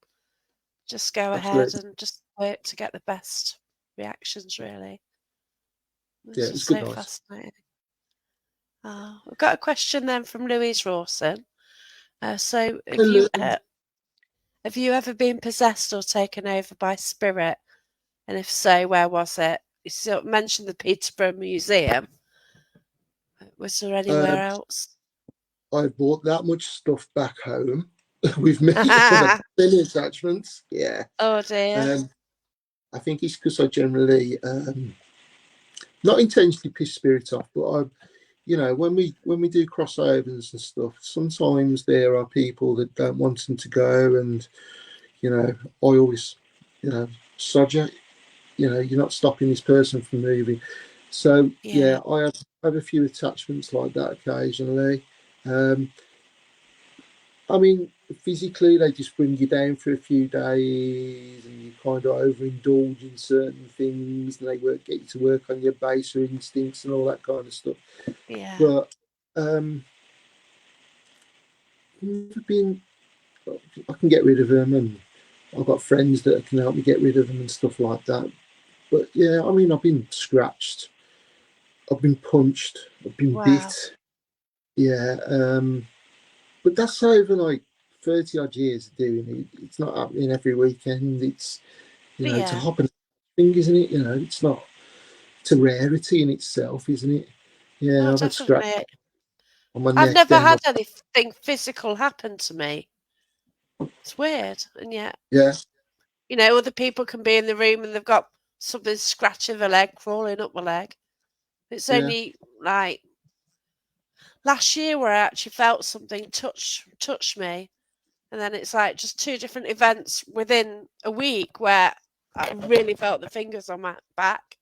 just go ahead absolutely. and just work to get the best reactions, really. Yeah, It's it was just a good so night. fascinating. We've got a question then from Louise Rawson. So, Hello. have you ever been possessed or taken over by spirit? And if so, where was it? You sort of mentioned the Peterborough Museum. Was there anywhere Um, else? I bought that much stuff back home with me, and I've got many attachments. Yeah. Oh dear. Um, I think it's because I generally, not intentionally piss spirits off, but when we do crossovers and stuff, sometimes there are people that don't want them to go, and I always, sod you, you're not stopping this person from moving. So Yeah, yeah, I have a few attachments like that occasionally. Um, I mean, physically, they just bring you down for a few days, and you kind of overindulge in certain things, and they get you to work on your baser instincts and all that kind of stuff. yeah, But never been. I can get rid of them, and I've got friends that can help me get rid of them and stuff like that. But yeah, I mean, I've been scratched, I've been punched, I've been wow. bit. Yeah, but that's over like 30 odd years of doing it. It's not happening every weekend. It's a Yeah. hop and thing, isn't it? It's not. It's a rarity in itself, isn't it? Oh, Yeah, I've had scratch definitely. on my I've neck never down my. had anything physical happen to me. It's weird, and yet, Yeah, other people can be in the room and they've got something scratching their leg, crawling up my leg. It's yeah, only like last year where I actually felt something touch me, and then it's like just two different events within a week where I really felt the fingers on my back,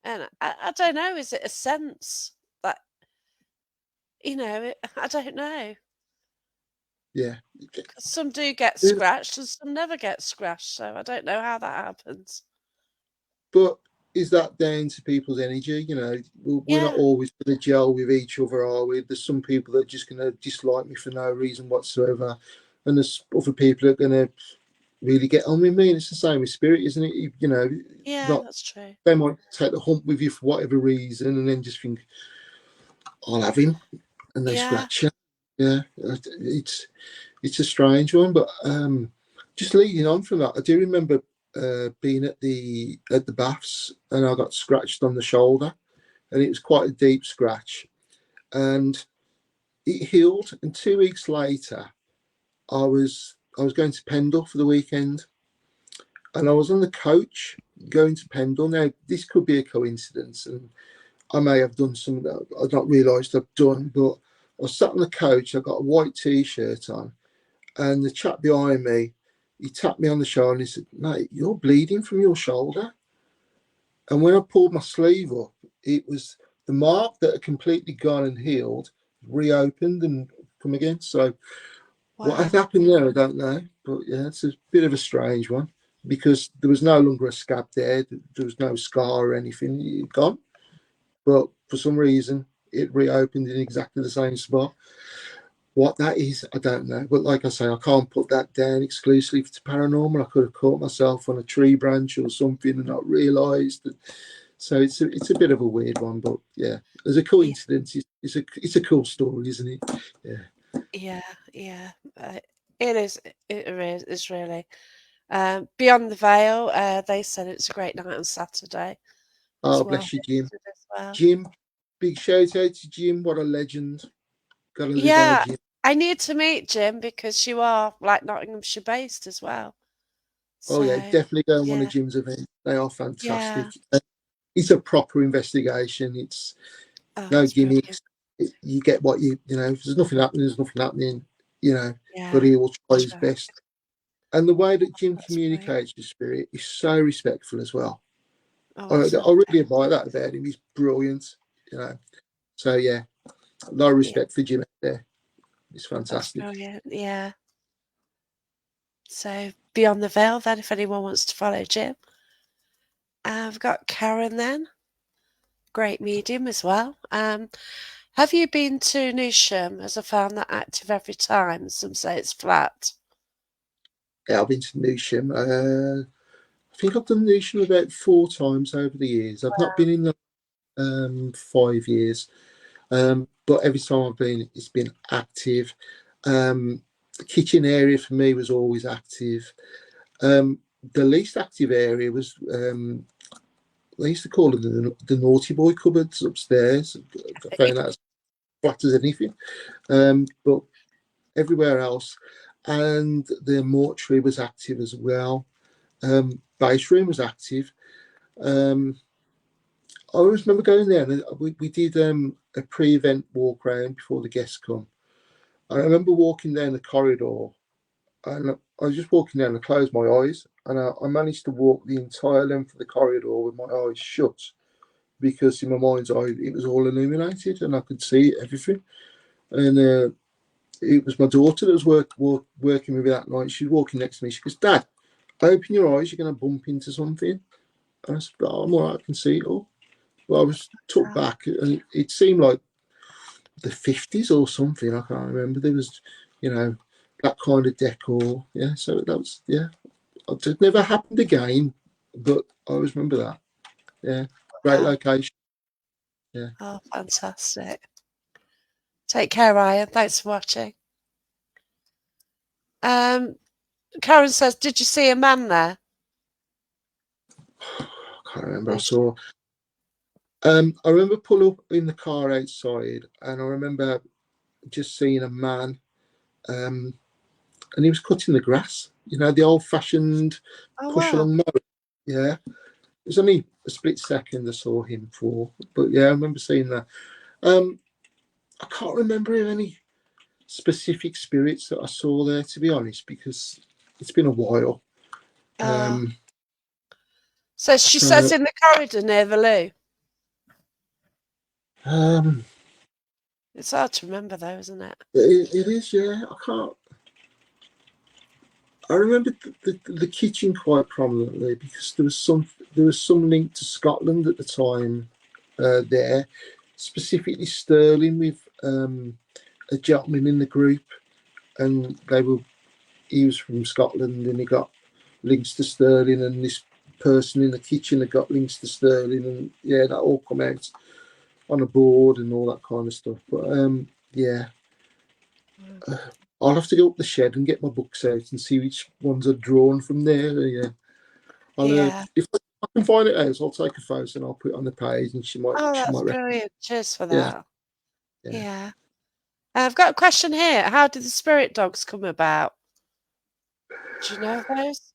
and I don't know, is it a sense that I don't know. yeah. 'Cause some do get scratched and some never get scratched, so I don't know how that happens. But is that down to people's energy? We're not Yeah, always going to gel with each other, are we? There's some people that are just going to dislike me for no reason whatsoever, and there's other people that are going to really get on with me. And it's the same with spirit, isn't it? yeah, Not that's true. they might take the hump with you for whatever reason, and then just think, "I'll have him," and they Yeah, scratch you. Yeah, it's a strange one, but just leading on from that, I do remember being at the baths, and I got scratched on the shoulder, and it was quite a deep scratch, and it healed. And 2 weeks later, I was going to Pendle for the weekend, and I was on the coach going to Pendle. Now this could be a coincidence, and I may have done something that I've not realised I've done, but I was sat on the coach. I got a white t-shirt on, and the chap behind me, he tapped me on the shoulder and he said, "Mate, you're bleeding from your shoulder." And when I pulled my sleeve up, it was the mark that had completely gone and healed, reopened and come again. So what had wow. happened there, I don't know. But yeah, it's a bit of a strange one because there was no longer a scab there. There was no scar or anything. It had gone. But for some reason, it reopened in exactly the same spot. What that is, I don't know. But like I say, I can't put that down exclusively to paranormal. I could have caught myself on a tree branch or something and not realised. So it's a bit of a weird one, but yeah, as a Yeah, coincidence, it's a cool story, isn't it? Yeah. yeah, yeah. It is. It's really. Beyond the Veil, they said it's a great night on Saturday as Oh, well. bless you, Jim. As well. Jim. big shout out to Jim. What a legend. Gotta live our Yeah, Jim. I need to meet Jim because you are like Nottinghamshire based as well. Oh yeah, So definitely go on one of yeah, Jim's events. They are fantastic. yeah. It's a proper investigation. It's Oh, no it's brilliant. gimmicks. You get what you know. If there's nothing happening, there's nothing happening. You know, but Yeah, he will try his sure. best. And the way that Jim That's brilliant. communicates with spirit is so respectful as well. Oh, I that's really lovely. admire that about him. He's brilliant. You know. So yeah, a lot of Yeah, respect for Jim out there. It's that's fantastic. brilliant. Yeah. So beyond the veil, then, if anyone wants to follow Jim, I've got Karen. Then, great medium as well. Have you been to Newsham? As I found that active every time. Some say it's flat. Yeah, I've been to Newsham. I think I've done Newsham about 4 times over the years. I've not been in the 5 years, but every time I've been, it's been active. The kitchen area for me was always active. The least active area was they used to call it the naughty boy cupboards upstairs. I found that as flat as anything. But everywhere else, and the mortuary was active as well. Base room was active. Um, I always remember going there, and we did a pre-event walk around before the guests come. I remember walking down the corridor, and I was just walking down. I closed my eyes, and I managed to walk the entire length of the corridor with my eyes shut because in my mind's eye it was all illuminated and I could see everything. And it was my daughter that was working with me that night. She was walking next to me. She goes, "Dad, open your eyes. You're going to bump into something." And I said, "Oh, I'm all right. I can see it all." Well, I was took Oh, back, and it seemed like the 50s or something. I can't remember. There was, that kind of decor. Yeah, so that was, yeah. It never happened again, but I always remember that. Yeah, great wow. location. Yeah. Oh, fantastic. Take care, Ryan. Thanks for watching. Um, Karen says, "Did you see a man there?" I can't remember. Yes. I remember pull up in the car outside, and I remember just seeing a man, um, and he was cutting the grass. The old-fashioned Oh, push wow. along mower. Yeah, it was only a split second I saw him for, but yeah, I remember seeing that. Um, I can't remember any specific spirits that I saw there, to be honest, because it's been a while. Uh, Um, so she says so in the corridor near the loo. um, It's hard to remember, though, isn't it? it is, yeah. I can't. I remember the kitchen quite prominently because there was some link to Scotland at the time there, specifically Stirling with a gentleman in the group, and he was from Scotland and he got links to Stirling, and this person in the kitchen had got links to Stirling, and yeah, that all come out on a board and all that kind of stuff. But yeah, Mm. I'll have to go up the shed and get my books out and see which ones are drawn from there. Yeah, Yeah. if I can find it out, I'll take a photo and I'll put it on the page, and she might Oh, she that's might. brilliant. Cheers for Yeah, that. yeah. Yeah. I've got a question here. How did the spirit dogs come about? Do you know those?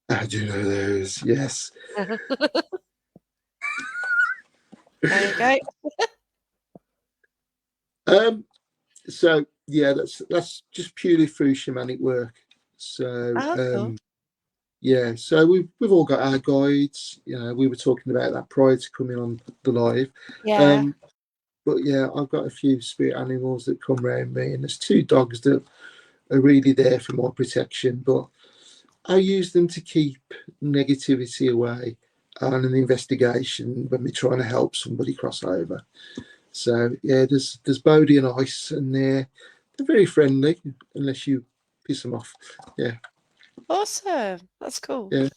I do know those. Yes. There you go. Um. So yeah, that's just purely through shamanic work. So Oh, cool. yeah, so we've all got our guides. We were talking about that prior to coming on the live. Yeah. Um, but yeah, I've got a few spirit animals that come around me, and there's two dogs that are really there for my protection. But I use them to keep negativity away on an investigation when we're trying to help somebody cross over. So yeah, there's Bodie and Ice, and they're very friendly unless you piss them off. Yeah, Awesome. That's cool. yeah,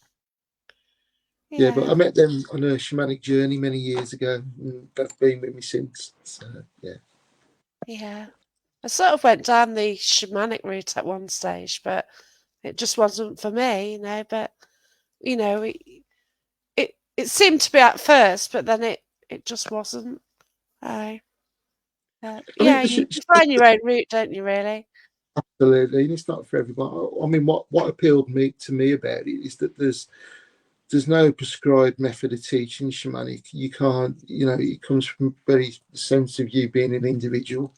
yeah. But Yeah. I met them on a shamanic journey many years ago, and they've been with me since. So yeah. Yeah. I sort of went down the shamanic route at one stage, but it just wasn't for me. But you know, it seemed to be at first, but then it just wasn't. Oh, I think yeah, the you find your own route, don't you, really? absolutely, and it's not for everyone. I mean, what appealed to me about it is that there's no prescribed method of teaching shamanic. You can't, it comes from very sense of you being an individual.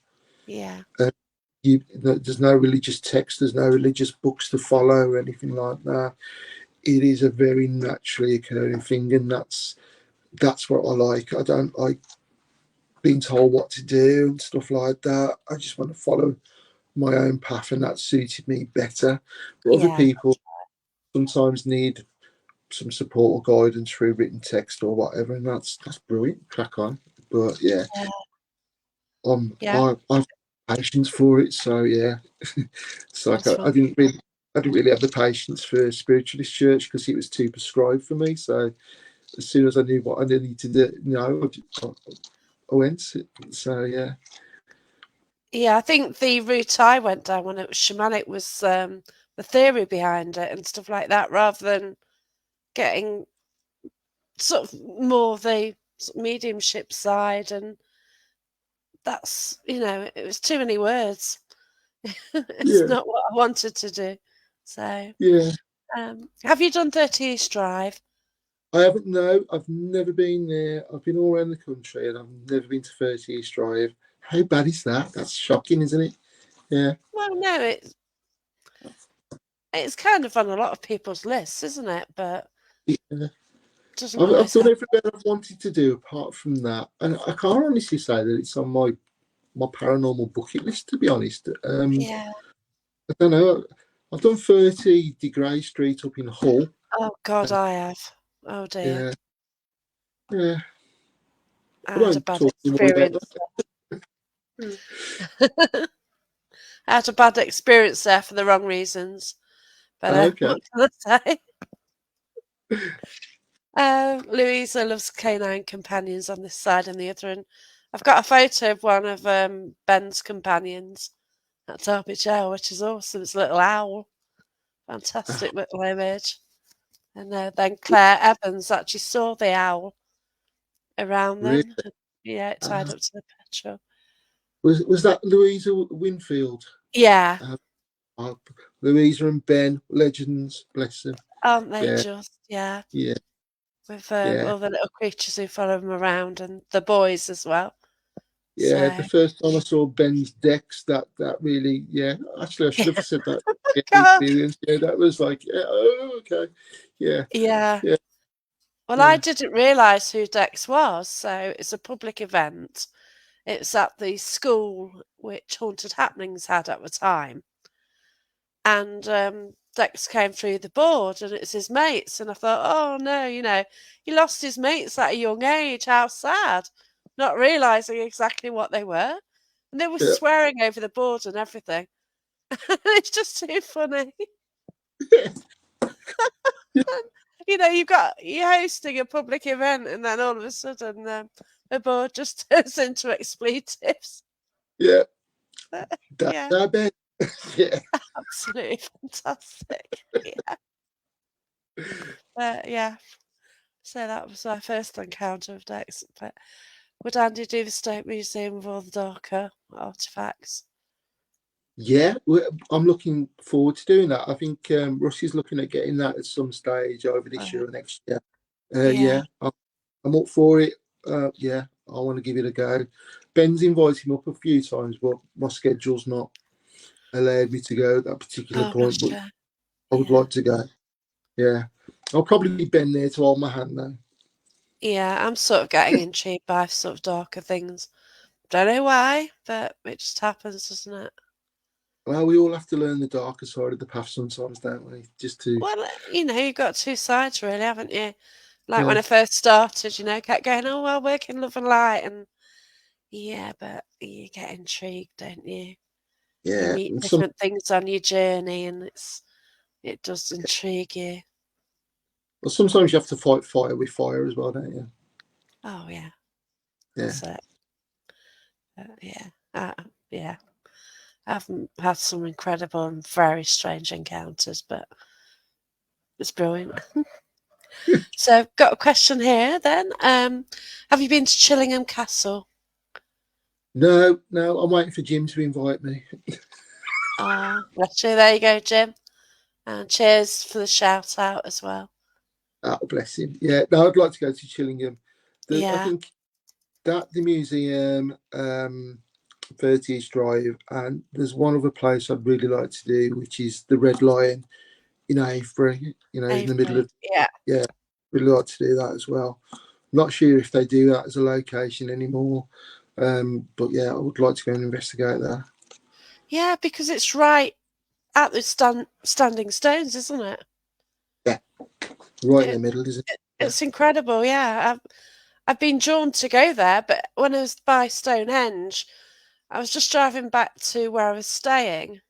Yeah, There's no religious text, there's no religious books to follow or anything like that. It is a very naturally occurring thing, and that's what I like. I don't like being told what to do and stuff like that. I just want to follow my own path, and that suited me better. But other yeah, people sometimes need some support or guidance through written text or whatever, and that's brilliant. Crack on. But yeah, yeah, yeah. I've patience for it. So yeah, it's like That's fun. I didn't really have the patience for spiritualist church because it was too prescribed for me. So as soon as I knew what I needed to do, I went. So yeah, Yeah, I think the route I went down when it was shamanic was the theory behind it and stuff like that, rather than getting sort of more the sort of mediumship side. And that's, it was too many words. It's yeah, not what I wanted to do. So, yeah. have you done 30 East Drive? I haven't. No, I've never been there. I've been all around the country, and I've never been to 30 East Drive. How bad is that? That's shocking, isn't it? Yeah, Well, no, it's kind of on a lot of people's lists, isn't it? But yeah. it doesn't I've always done happen. everything I've wanted to do apart from that, and I can't honestly say that it's on my paranormal bucket list. To be honest, Yeah. I don't know. I've done 30 Degrey Street up in Hull. Oh God, Uh, I have. Oh dear. yeah, yeah. I I had a won't bad talk anymore about experience. that. I had a bad experience there for the wrong reasons. But Okay. what can I say? Louisa loves canine companions on this side and the other, and I've got a photo of one of Ben's companions at Derby Jail, which is awesome. It's a little owl, Ah, fantastic little image. And then Claire Evans actually saw the owl around really? them. Yeah, it tied Ah, up to the petrol. was that Louisa Winfield? Yeah, Uh, oh, Louisa and Ben, legends, bless them. aren't they Yeah, just? Yeah, yeah, with yeah, all the little creatures who follow them around and the boys as well. yeah. The So, first time I saw Ben's decks, that really, yeah. Actually, I should have said that. Yeah, the God, experience. Yeah, that was like, yeah, oh, okay, yeah, yeah. yeah, Well, I yeah, didn't realise who Dex was, so it's a public event. It's at the school which Haunted Happenings had at the time. And Dex came through the board and it's his mates. And I thought, oh no, he lost his mates at a young age. How sad. Not realising exactly what they were. And they were yeah. swearing over the board and everything. It's just too funny. You're hosting a public event, and then all of a sudden, the board just turns into expletives. Yeah, that's Yeah, our Ben. Yeah, absolutely fantastic. Yeah, yeah. So that was my first encounter with Dex. But would Andy do the State Museum with all the darker artifacts? yeah. I'm looking forward to doing that. I think Russ is looking at getting that at some stage over this Uh, year or next year. yeah. Yeah, I'm up for it. Yeah, I want to give it a go. Ben's invited him up a few times, but my schedule's not allowed me to go at that particular Oh, point. bless But you. I would Yeah. like to go. Yeah, I'll probably be Ben there to hold my hand though. Yeah, I'm sort of getting intrigued by sort of darker things. Don't know why, but it just happens, doesn't it? Well, we all have to learn the darker side of the path sometimes, don't we? Just to Well, you've got two sides really, haven't you? Like when yeah, I first started, kept going, oh, well, work in love and light. And yeah, but you get intrigued, don't you? You yeah. meet And some different things on your journey and it does intrigue you. well, sometimes you have to fight fire with fire as well, don't you? Oh, yeah, Yeah. that's it. Yeah, yeah. I've had some incredible and very strange encounters, but it's brilliant. So, got a question here then. Have you been to Chillingham Castle? No, no, I'm waiting for Jim to invite me. Ah, bless you. There you go, Jim. And cheers for the shout out as well. Oh, bless him. Yeah, no, I'd like to go to Chillingham. I Yeah, think that the museum, 30 East Drive, and there's one other place I'd really like to do, which is the Red Lion in Avebury. In the middle Avebury. of, Yeah. yeah, really like to do that as well. Not sure if they do that as a location anymore, but yeah, I would like to go and investigate that. Yeah, because it's right at the standing stones, isn't it? Yeah, right in the It, middle, isn't it? it's incredible. Yeah, I've been drawn to go there, but when I was by Stonehenge, I was just driving back to where I was staying,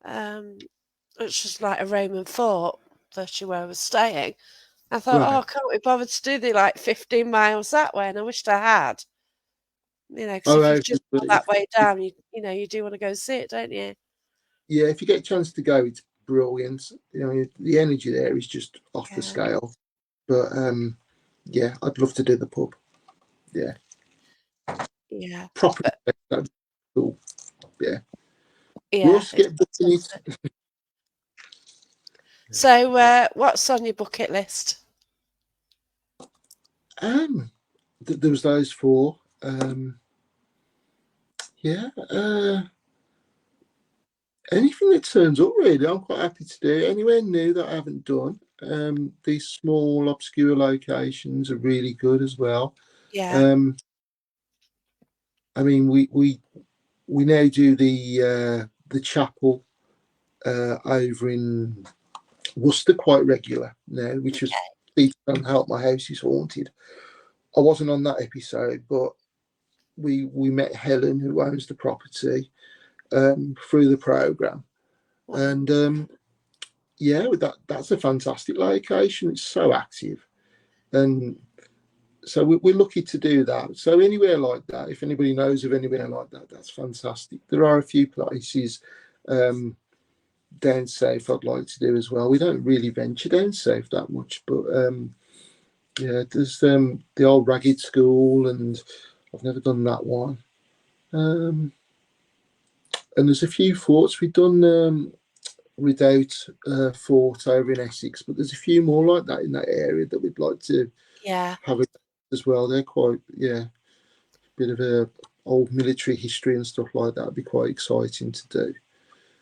um, which was like a Roman fort, virtually where I was staying. I thought, Right. oh, can't we bother to do the like 15 miles that way? And I wished I had, because Oh, if you've just gone Avebury. that way down, you do want to go see it, don't you? Yeah, if you get a chance to go, it's brilliant. The energy there is just off the Yeah, scale. But yeah, I'd love to do the pub. Yeah, yeah, proper. but That'd be cool. Yeah, we'll yeah, also it's get booking it. fantastic. So, what's on your bucket list? Um, there was those four. Yeah, anything that turns up really, I'm quite happy to do. Anywhere new that I haven't done. These small obscure locations are really good as well. Yeah, Um, I mean, we now do the chapel over in Worcester quite regular now, which was okay, Please Don't Help My House is Haunted. I wasn't on that episode, but we met Helen, who owns the property, through the program, wow, and yeah, that's a fantastic location. It's so active, and so we're lucky to do that. So anywhere like that, if anybody knows of anywhere like that, that's fantastic. There are a few places. Um, Down south I'd like to do as well. We don't really venture down south that much, but yeah, there's the old Ragged School, and I've never done that one. Um, and there's a few forts we've done. Redoubt Fort over in Essex, but there's a few more like that in that area that we'd like to yeah, have as well. They're quite, yeah, bit of a old military history and stuff like that. Would be quite exciting to do.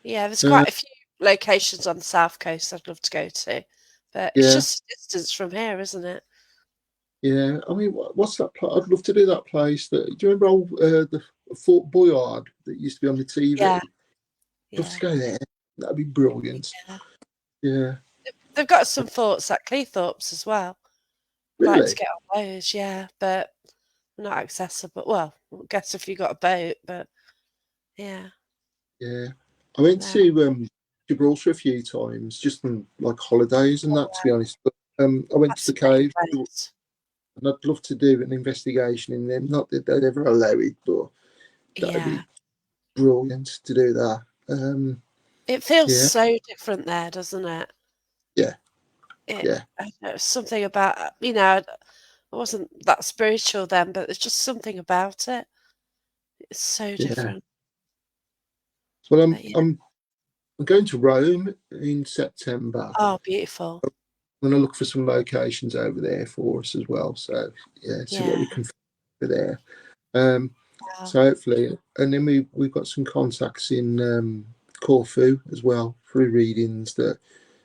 yeah. There's Uh, quite a few locations on the south coast I'd love to go to, but it's yeah, just distance from here, isn't it? yeah. I mean, what's that? I'd love to do that place. Do you remember old the Fort Boyard that used to be on the Yeah, TV? Love to yeah, go there. That'd be brilliant. yeah. Yeah, They've got some forts at Cleethorpes as well. I'd like to really. get on those, yeah, but not accessible. Well, I guess if you got a boat, but yeah, Yeah, I went no. to Gibraltar a few times, just on like holidays and that. To be honest, but I went to That's the a great cave, place. and I'd love to do an investigation in them. Not that they'd ever allow it, but that'd Yeah. be brilliant to do that. It feels Yeah, so different there, doesn't it? yeah, It yeah, I don't know, something about, I wasn't that spiritual then, but there's just something about it. It's so yeah. different. Well, But yeah. I'm going to Rome in September. Oh, beautiful. I'm going to look for some locations over there for us as well. So yeah, see what Yeah. we can find over there. Um, Wow. so hopefully, and then we've got some contacts in Corfu as well through readings that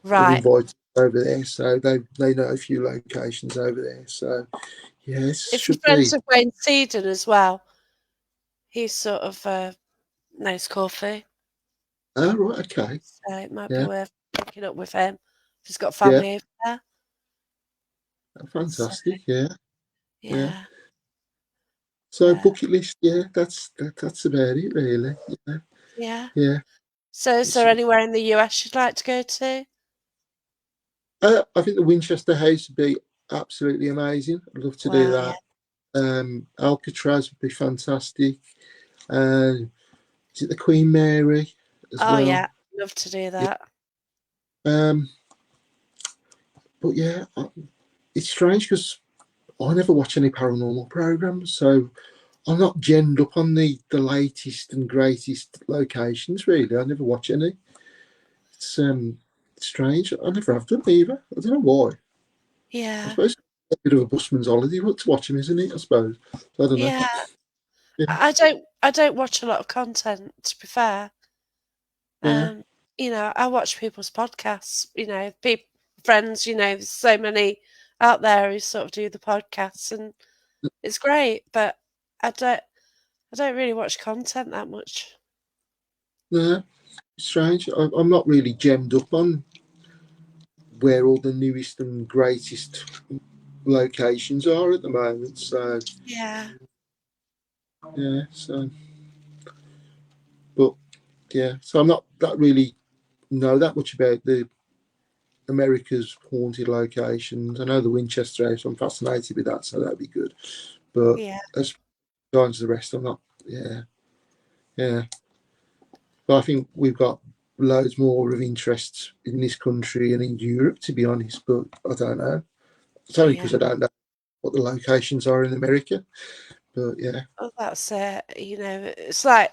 have Right. invited over there. So they know a few locations over there. So yes, If you're should friends be. with Wayne Seaton as well, he's sort of knows coffee, Oh right, okay, so it might be yeah, worth picking up with him. If he's got yeah, family over there. So fantastic, yeah, yeah. yeah. So But bucket list, yeah, that's about it really. Yeah, yeah. yeah. So is It's, there anywhere in the US you'd like to go to? I think the Winchester House would be absolutely amazing. I'd love to do Wow, yeah. that. Alcatraz would be fantastic. And is it the Queen Mary as Oh well? yeah. Love to do Yeah. that. Um, but yeah, it's strange because I never watch any paranormal programs, so I'm not gemmed up on the latest and greatest locations. Really, I never watch any. It's strange. I never have done either. I don't know why. I Yeah, suppose it's a bit of a busman's holiday to watch them, isn't it? I suppose. I don't know. yeah. Yeah, I don't watch a lot of content, to be fair. yeah, Um, I watch people's podcasts, friends, there's so many out there who sort of do the podcasts and it's great, but I don't I don't really watch content that much. yeah. Strange. I'm not really gemmed up on where all the newest and greatest locations are at the moment. So Yeah, yeah. So but yeah. So I'm not that really know that much about the America's haunted locations. I know the Winchester House. I'm fascinated with that, so that'd be good. But yeah, as regards the rest, I'm not. Yeah, yeah. But I think we've got loads more of interests in this country and in Europe, to be honest. But I don't know. It's only yeah. because I don't know what the locations are in America. But yeah, Oh, that's it. It's like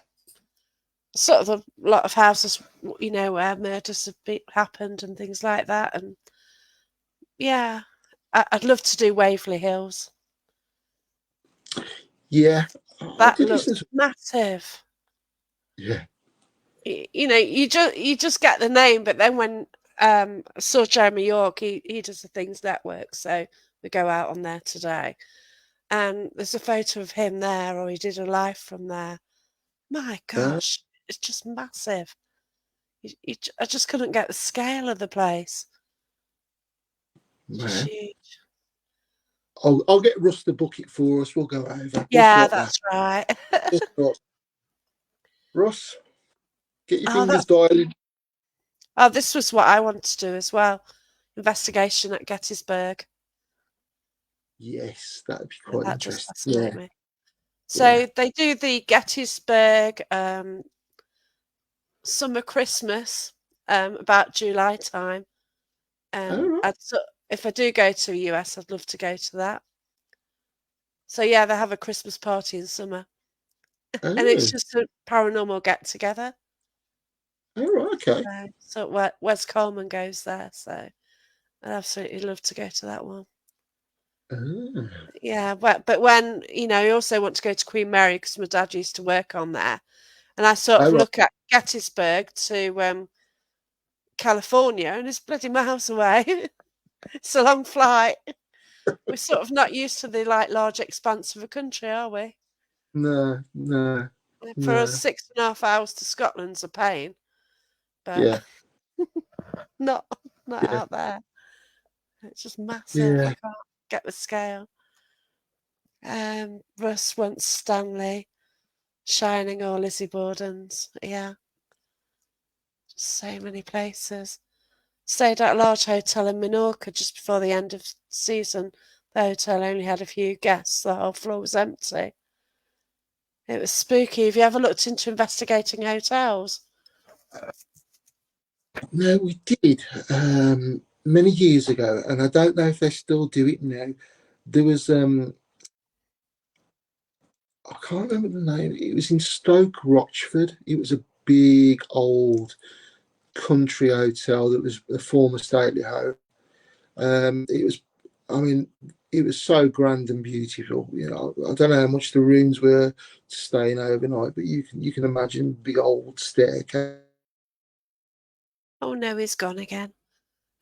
sort of a lot of houses, where murders happened and things like that. And yeah, I'd love to do Waverley Hills. yeah. I That did listen looks to. massive. Yeah, You just get the name, but then when I saw Jeremy York, he does the Things Network, so we go out on there today, and there's a photo of him there, or he did a live from there. My uh, gosh, it's just massive. I just couldn't get the scale of the place. It's just man. huge. I'll get Russ to book it for us. We'll go over. We'll Yeah, sort that. that's right. We'll sort. Russ, get your Oh, fingers that's dialing. this was what I wanted to do as well. Investigation at Gettysburg. Yes, that'd be Yeah, quite that does interesting. fascinate Yeah, me. yeah. So they do the Gettysburg summer Christmas about July time. All right. If I do go to the US, I'd love to go to that. So yeah, they have a Christmas party in summer, and it's Oh, just a paranormal get together. all right. Okay. So Wes Coleman goes there, so I'd absolutely love to go to that one. Ah, Yeah, but when I also want to go to Queen Mary because my dad used to work on there, and I sort of all right. look at Gettysburg to California, and it's bloody miles away. It's a long flight. We're sort of not used to the large expanse of a country, are we? No, no, For us, no. 6.5 hours to Scotland's a pain, but Yeah, not not yeah, out there. It's just massive. I yeah. can't get the scale. Russ wants Stanley, Shining or Lizzie Borden's. Yeah, so many places. Stayed at a large hotel in Minorca just before the end of season. The hotel only had a few guests. The whole floor was empty. It was spooky. Have you ever looked into investigating hotels? No, we did many years ago, and I don't know if they still do it now. There was I can't remember the name. It was in Stoke Rochford. It was a big old country hotel that was a former stately home. It was, I mean, it was so grand and beautiful. I don't know how much the rooms were staying overnight, but you can imagine big old staircase. Oh no, he's gone again.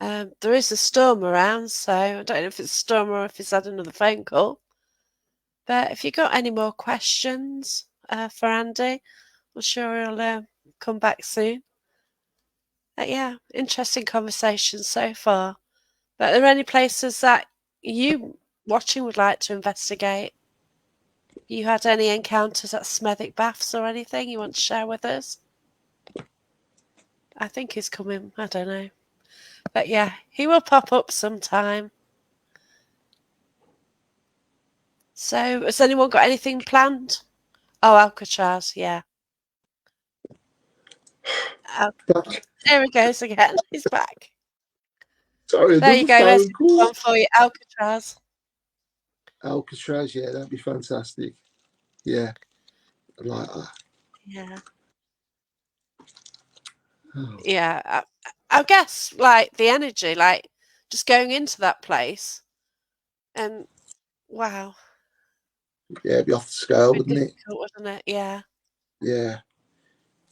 There is a storm around, so I don't know if it's a storm or if he's had another phone call. But if you got any more questions for Andy, I'm sure he'll come back soon. But yeah, interesting conversation so far. But are there any places that you watching would like to investigate? You had any encounters at Smethwick Baths or anything you want to share with us? I think he's coming. I don't know. But yeah, he will pop up sometime. So, has anyone got anything planned? Oh, Alcatraz, yeah. Al- But there he goes again. He's back. sorry, There you another go. There's phone another call. one for you, Alcatraz. Alcatraz, yeah, that'd be fantastic. Yeah, like that. Yeah. Oh, Yeah. I guess like the energy, like just going into that place and wow, yeah, it'd be off the scale, be wouldn't it? difficult, wasn't it? Yeah. Yeah,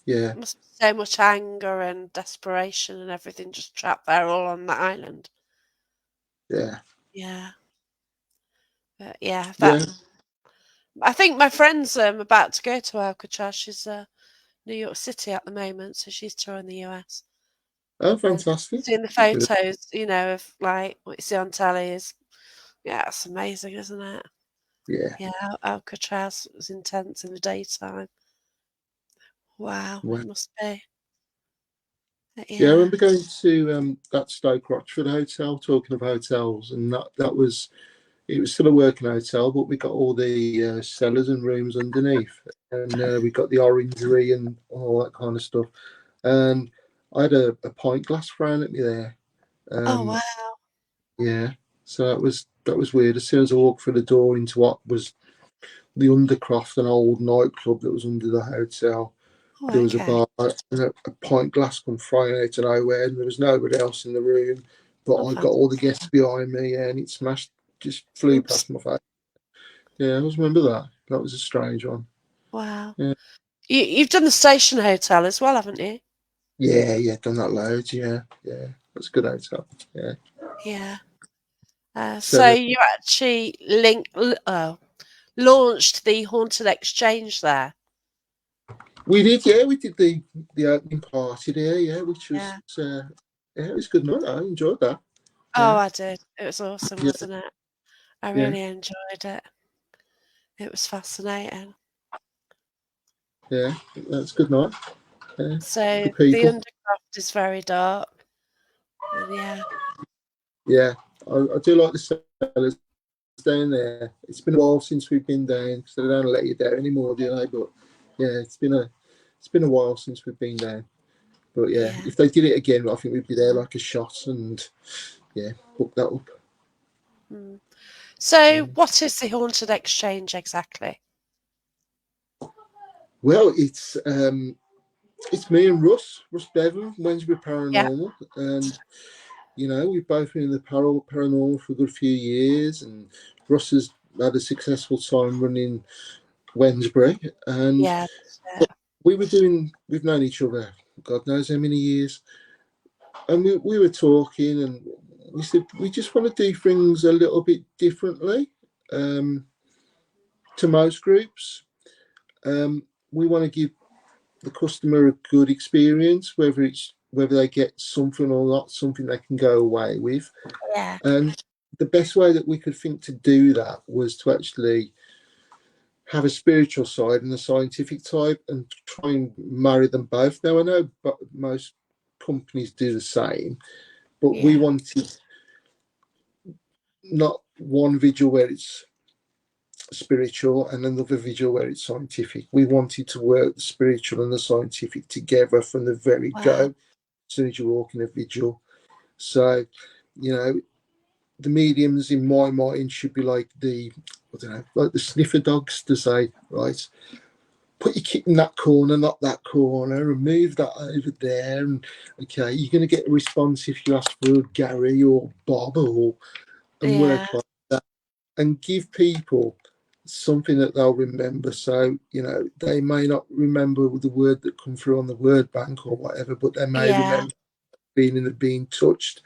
yeah, Must be so much anger and desperation and everything just trapped there all on that island. yeah, Yeah. But yeah, that yeah. I think my friend's about to go to Alcatraz. She's New York City at the moment, so she's touring the US. Oh, And fantastic. seeing the photos, of like what you see on telly is, yeah, it's amazing, isn't it? Yeah, Yeah, Alcatraz was intense in the daytime. Wow, wow. it must be. Yeah, I Yeah. remember going to that Stoke Rochford hotel. Talking of hotels, and that was it was still a working hotel, but we got all the cellars and rooms underneath, and we got the orangery and all that kind of stuff. And I had a pint glass thrown at me there. Oh Um, wow. yeah, so that was weird. As soon as I walked through the door into what was the Undercroft, an old nightclub that was under the hotel, Oh, there was a okay. bar and a pint glass come flying out of nowhere, and there was nobody else in the room. But Oh, I got all the guests fantastic. behind me, and it smashed, just flew Oops. past my face. Yeah, I always remember that. That was a strange one. Wow. Yeah, You've done the Station Hotel as well, haven't you? yeah, yeah. Done that loads. Yeah, yeah. That's a good hotel. Yeah. Yeah. So So you actually launched the Haunted Exchange there. we did. Yeah, we did the opening party there. Yeah, which was Yeah. yeah, it was a good night. I enjoyed that. Oh, Yeah, I did. It was awesome, yeah, wasn't it? I yeah, really enjoyed it. It was fascinating. yeah. That's a good night. Yeah, So good the people. Undercroft is very dark, and yeah, Yeah, I do like the sellers down there. It's been a while since we've been down because they don't let you down anymore, do they? But yeah, it's been a while since we've been down. But yeah, yeah. if they did it again, I think we'd be there like a shot and yeah, book that up. Mm. So Yeah. what is the Haunted Exchange exactly? Well, it's me and Russ Bevan, Wednesbury Yeah, Paranormal, and we've both been in the paranormal for a good few years, and Russ has had a successful time running Wednesbury, and yeah, that's it. we've known each other, God knows how many years, and we were talking, and we said we just want to do things a little bit differently um, to most groups. We want to give the customer a good experience, whether they get something or not, something they can go away with. Yeah, And the best way that we could think to do that was to actually have a spiritual side and a scientific type and try and marry them both. Now I know but most companies do the same, but we yeah, wanted not one video where it's spiritual and another video where it's scientific. We wanted to work the spiritual and the scientific together from the very go wow, as soon as you walk in a vigil. So, you know, the mediums in my mind should be like I don't know, like the sniffer dogs to say, right, put your kit in that corner, not that corner, and move that over there. And okay, you're going to get a response if you ask for Gary or Bob or and yeah, work like that, and give people something that they'll remember. So they may not remember the word that come through on the word bank or whatever, but they may yeah, remember being touched,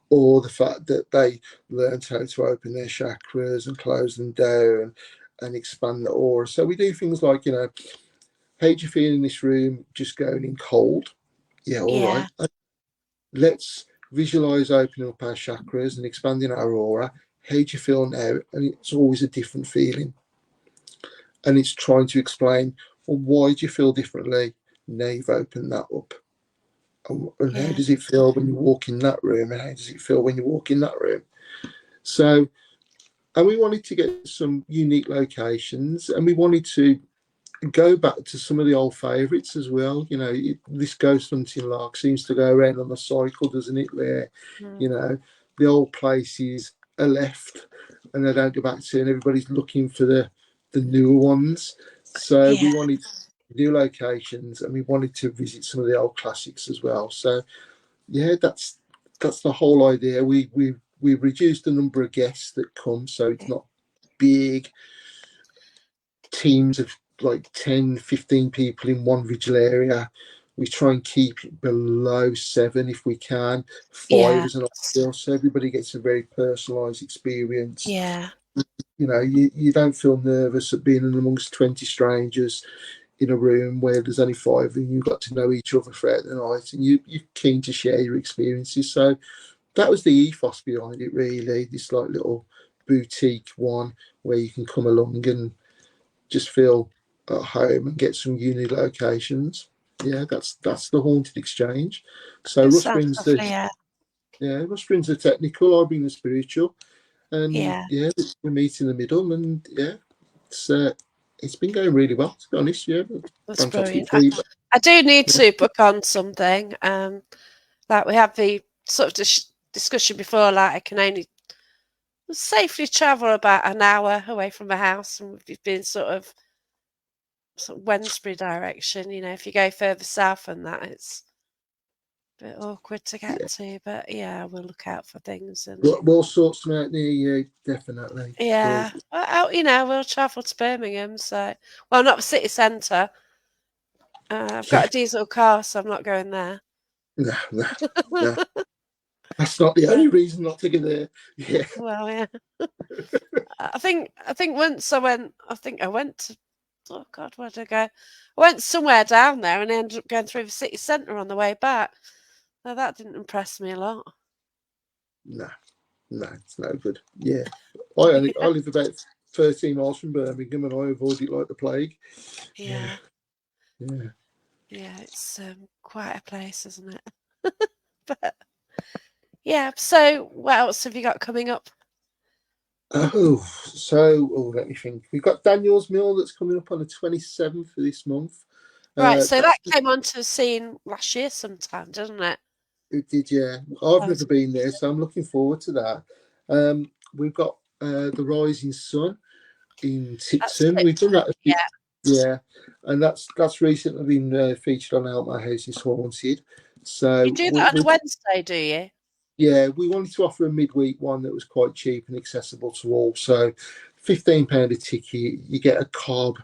or the fact that they learned how to open their chakras and close them down and expand the aura. So we do things like, how do you feel in this room just going in cold? Yeah, all yeah, right. Let's visualize opening up our chakras and expanding our aura. How do you feel now? And it's always a different feeling. And it's trying to explain, well, why do you feel differently? Now you've opened that up. And how yeah, does it feel when you walk in that room? And how does it feel when you walk in that room? So, and we wanted to get some unique locations, and we wanted to go back to some of the old favourites as well. This ghost hunting lark seems to go around on a cycle, doesn't it? Where mm, you know the old places are left and they don't go back to, and everybody's looking for the newer ones. So Yeah. we wanted new locations and we wanted to visit some of the old classics as well. So yeah, that's the whole idea. We've reduced the number of guests that come, so it's not big teams of like 10, 15 people in one vigil area. We try and keep it below 7 if we can. 5 Yeah. is an ideal, so everybody gets a very personalised experience. Yeah. You know, you don't feel nervous at being in amongst 20 strangers in a room where there's only 5 and you've got to know each other throughout the night, and you're keen to share your experiences. So that was the ethos behind it, really. This like little boutique one where you can come along and just feel at home and get some uni locations. Yeah, that's the haunted exchange. So It Russ sounds brings the lovely. Yeah. Russ brings the technical, I bring the spiritual, and Yeah. yeah, we meet in the middle, and yeah, it's uh, it's been going really well, to be honest. Yeah, That's fantastic brilliant. feedback. I do need Yeah, to book on something. Like we had the sort of discussion before, like I can only safely travel about an hour away from my house, and we've been sort of Wednesbury direction. You know, if you go further south than that, it's a bit awkward to get yeah. to. But yeah, we'll look out for things and We'll sort some out near you, definitely. But yeah, well, you know, we'll travel to Birmingham. So, well, not the city centre. I've got a diesel car, so I'm not going there. no, no, no. That's not the Uh, only reason not to go there. Yeah, well, yeah. I think once I went. I think I went to. Oh God, where did I go? I went somewhere down there and ended up going through the city centre on the way back. Now that didn't impress me a lot. no, no, it's no good. Yeah, I live about 13 miles from Birmingham, and I avoid it like the plague. Yeah, Yeah, yeah. yeah, it's quite a place, isn't it? But yeah. So, what else have you got coming up? Let me think. We've got Daniel's Mill that's coming up on the 27th of this month. Right. So that That's came onto the scene last year sometime, didn't it? it did, yeah. I've I was. never been there, so I'm looking forward to that. We've got the Rising Sun in That's Tipton. We've done Tipton. that a few, Yeah. yeah, and that's recently been featured on Out My House is Haunted. You So do that on a Wednesday, do you? yeah, we wanted to offer a midweek one that was quite cheap and accessible to all. So £15 a ticket, you get a cob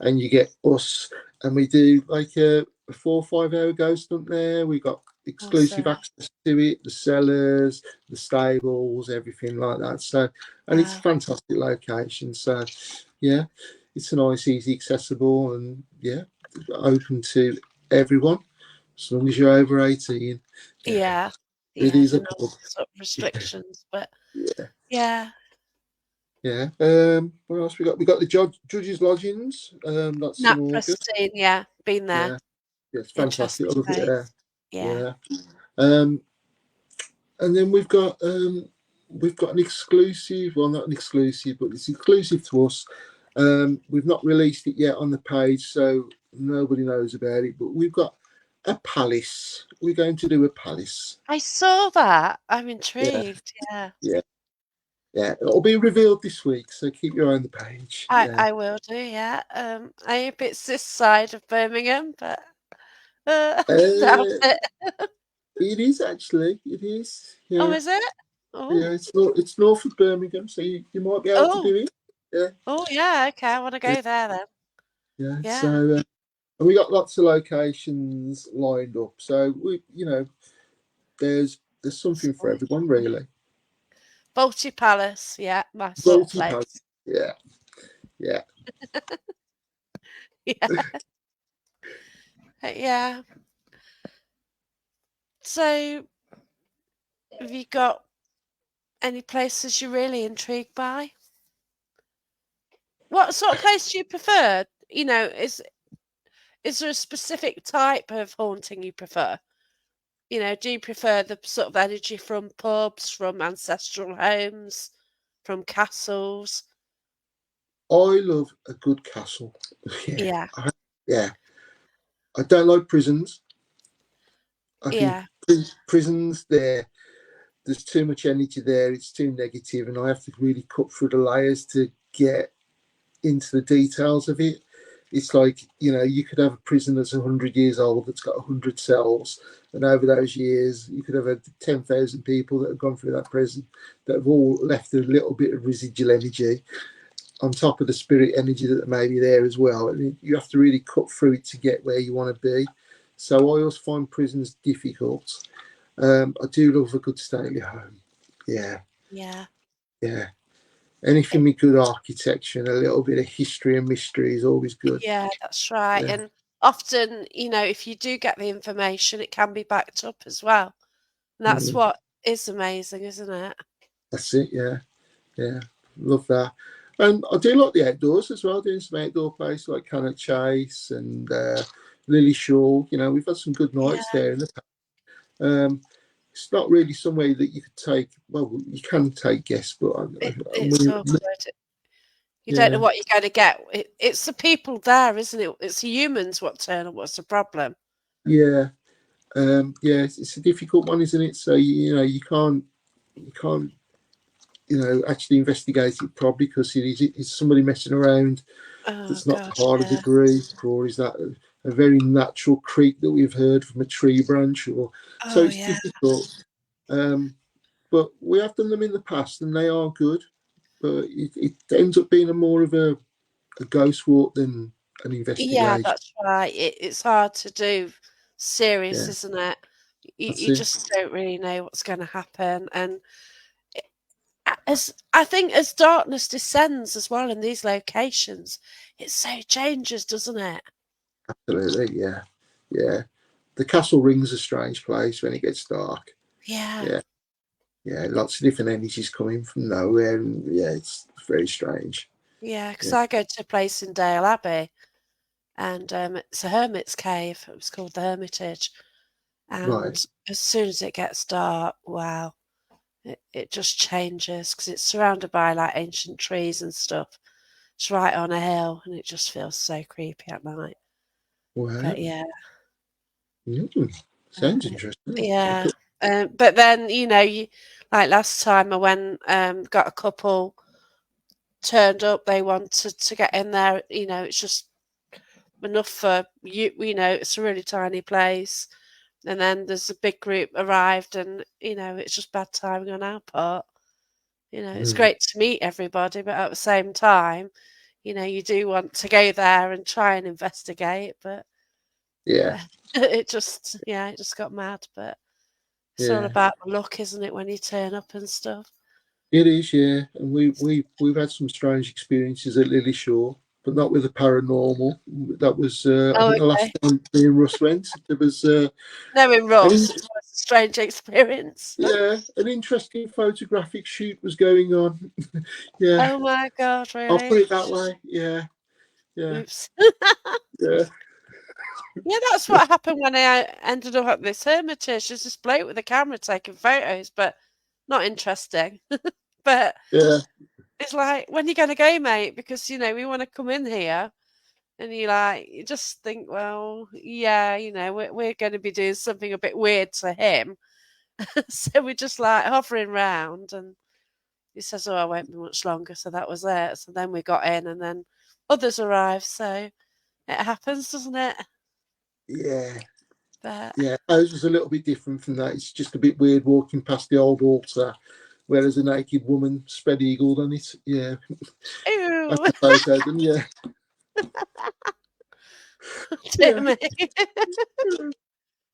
and you get us, and we do like a 4 or 5 hour ghost hunt there. We got exclusive Awesome. access to it, the cellars, the stables, everything like that. So, and it's a Wow. fantastic location. So yeah, it's a nice, easy, accessible, and yeah, open to everyone as long as you're over 18. Yeah, Yeah. it Yeah, is the a normal pub. sort of restrictions, but Yeah. yeah. Yeah. What else we got? We got the judges' lodgings. That's in Nat August. Pristine, yeah, been there. Yeah. Yeah, it's fantastic. I Interesting love it there. place. Yeah. Yeah. Um, and then we've got an exclusive. Well, not an exclusive, but it's exclusive to us. We've not released it yet on the page, so nobody knows about it. But we've got a palace. We're going to do a palace. I saw that. I'm Yeah. intrigued. Yeah. Yeah. Yeah. It'll be revealed this week, so keep your eye on the page. I Yeah. I will do, yeah. I hope it's this side of Birmingham, but doubt Uh, it. It is actually. It is. Oh, Yeah. is it? Yeah. Oh. It's north of Birmingham, so you might be able to Oh. do it. Yeah. Oh, yeah, okay, I wanna Yeah. go there then. Yeah. Yeah. So and we got lots of locations lined up. So there's something for Exciting. everyone really. Balti Palace, yeah, my sort of Multi palace. place. Yeah. Yeah. Yeah. Yeah. So, have you got any places you're really intrigued by? What sort of place do you prefer? You know, is there a specific type of haunting you prefer? You know, do you prefer the sort of energy from pubs, from ancestral homes, from castles? I love a good castle. Yeah. Yeah, Yeah. I don't like prisons. I think yeah, prisons there's too much energy there. It's too negative, and I have to really cut through the layers to get into the details of it. it's like, you could have a prison that's 100 years old that's got 100 cells, and over those years you could have had 10,000 people that have gone through that prison that have all left a little bit of residual energy on top of the spirit energy that may be there as well. And you have to really cut through it to get where you want to be. So I always find prisons difficult. I do love a good stately home. Yeah, Yeah. yeah. Anything with good architecture and a little bit of history and mystery is always good. Yeah, that's right, Yeah, and often, if you do get the information, it can be backed up as well, and that's mm, what is amazing, isn't it? that's it. Yeah, yeah. Love that. And I do like the outdoors as well, doing some outdoor places like Cannock Chase and Lily Shaw. We've had some good Yeah, nights there in the past. It's not really somewhere that you could take. Well, you can take guests, but it's awkward. You don't know yeah, what you're gonna get. It's the people there, isn't it? It's the humans what turn up. What's the problem? yeah, yeah. It's a difficult one, isn't it? So you can't actually investigate it properly because is somebody messing around Oh that's not gosh, part of the yeah. group, or is that a very natural creak that we've heard from a tree branch? Or so Oh, it's yeah. difficult. Um, but we have done them in the past, and they are good. But it ends up being more of a ghost walk than an Yeah, investigation. that's right. It's hard to do serious, Yeah, isn't it? that's You it. just don't really know what's gonna happen, and as I think as darkness descends as well in these locations, it so changes, doesn't it? Absolutely. Yeah, yeah. The castle ring's a strange place when it gets dark. Yeah, Yeah, yeah. Lots of different energies coming from nowhere, and yeah, it's very strange. yeah. Because Yeah, I go to a place in Dale Abbey, and, it's a hermit's cave. It was called the Hermitage, right. and as soon as it gets dark, wow, it just changes because it's surrounded by, like, ancient trees and stuff. It's right on a hill, and it just feels so creepy at night. Wow. But yeah, Sounds it interesting. I yeah, could, but then, you like last time I went, got a couple turned up, they wanted to get in there, it's just enough for it's a really tiny place, and then there's a big group arrived and, it's just bad timing on our part. It's mm, great to meet everybody, but at the same time, you do want to go there and try and investigate, but yeah, it just got mad, but it's all yeah. about the luck, isn't it, when you turn up and stuff? It is, yeah. And we've had some strange experiences at Lily Shore, but not with the paranormal. That was, I Oh, think, the last okay. time me and Russ went. There was Knowing an Ross, in, it was a strange experience. yeah, an interesting photographic shoot was going on. Yeah, Oh my god, I'll really? put it that way. Yeah, yeah, Oops. yeah, Yeah, that's what happened when I ended up at this hermitage. There's this bloke with a camera taking photos, but not interesting. But yeah, it's like, when you gonna go, mate? Because, we wanna come in here, and you just think, "Well, yeah, we're gonna be doing something a bit weird to him." So we're just, like, hovering round, and he says, "Oh, I won't be much longer," so that was it. So then we got in, and then others arrived, so it happens, doesn't it? yeah. But Yeah, ours was a little bit different from that. It's just a bit weird walking past the old altar, whereas a naked woman spread eagled on it. Yeah, that's ew, the photo. Then yeah, dear yeah, me.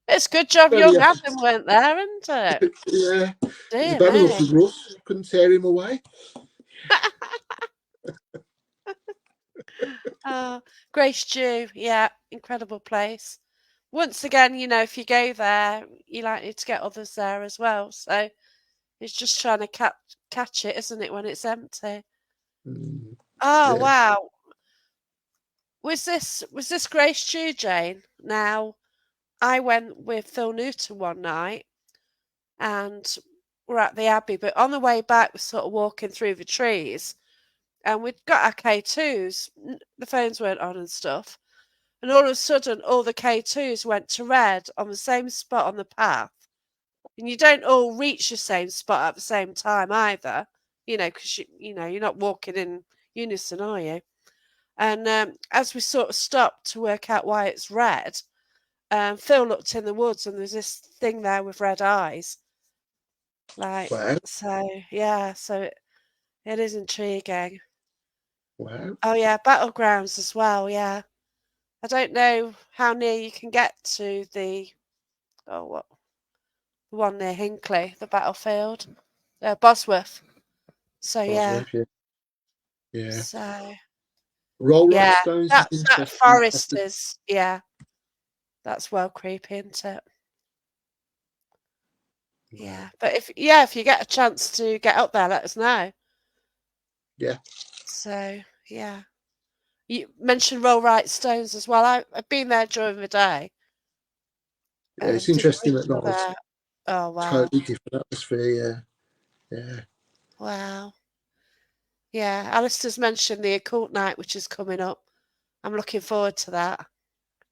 It's a good job very young yeah, Adam weren't there, isn't it? yeah. It's a Dear bad enough me. with Russ. Couldn't tear him away. Oh, Grace Dew, yeah, incredible place. Once again, if you go there, you're likely to get others there as well. So it's just trying to catch it, isn't it, when it's empty? Mm, Oh yeah. wow. Was this Grace Dew, Jane? Now, I went with Phil Newton one night and we're at the Abbey, but on the way back we're sort of walking through the trees and we'd got our K2s, the phones weren't on and stuff. And all of a sudden, all the K2s went to red on the same spot on the path. And you don't all reach the same spot at the same time either, because you're not walking in unison, are you? And as we sort of stopped to work out why it's red, Phil looked in the woods and there's this thing there with red eyes. Like, Wow, so, yeah, so it is intriguing. wow. Oh, yeah, battlegrounds as well, yeah. I don't know how near you can get to oh, what, the one near Hinckley, the battlefield, Bosworth. So, yeah, Bosworth, yeah, yeah. so, Roll right yeah, stones is that interesting. forest is, yeah, that's well creepy, isn't it? Wow. Yeah, but if you get a chance to get up there, let us know. Yeah, So, yeah. You mentioned Roll Right Stones as well. I've been there during the day. yeah. It's Did a interesting at ritual night. there. Oh, wow. Totally different atmosphere. Yeah, yeah, Wow. Yeah, Alistair's mentioned the occult night, which is coming up. I'm looking forward to that.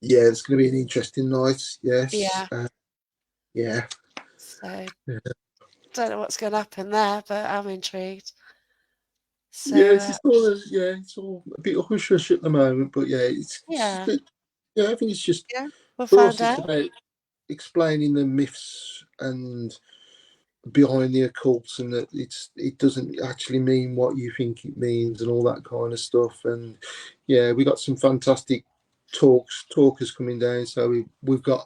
yeah. It's going to be an interesting night. Yes. Yeah. Yeah. So, Yeah. don't know what's going to happen there, but I'm intrigued. So, Yeah, it's just all it's all a bit hush hush at the moment, but yeah, it's just yeah. that, yeah, I think it's just Yeah, we'll for us, find it's out. about explaining the myths and behind the occult, and that it doesn't actually mean what you think it means, and all that kind of stuff. And yeah, we got some fantastic talkers coming down. So we've got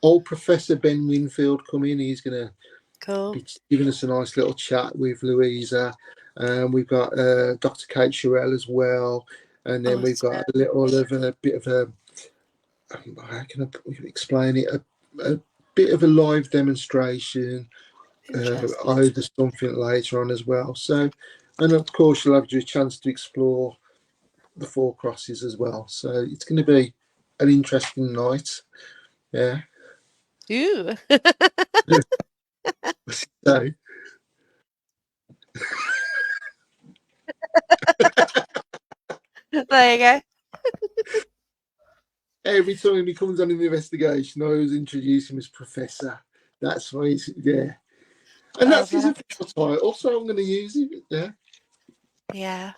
old Professor Ben Winfield coming. He's gonna Cool. be giving us a nice little chat with Louisa. We've got Dr. Kate Sherrill as well, and then we've got Awesome. a little of a bit of a how can I explain it? A bit of a live demonstration Interesting. over something later on as well. So, and of course, you'll have a chance to explore the Four Crosses as well. So it's going to be an interesting night. Yeah. Ooh. So There you go. every time he comes on an investigation, I always introduce him as Professor. That's why he's, yeah. And Oh, that's his bless. official title, so I'm going to use it. Yeah. Yeah.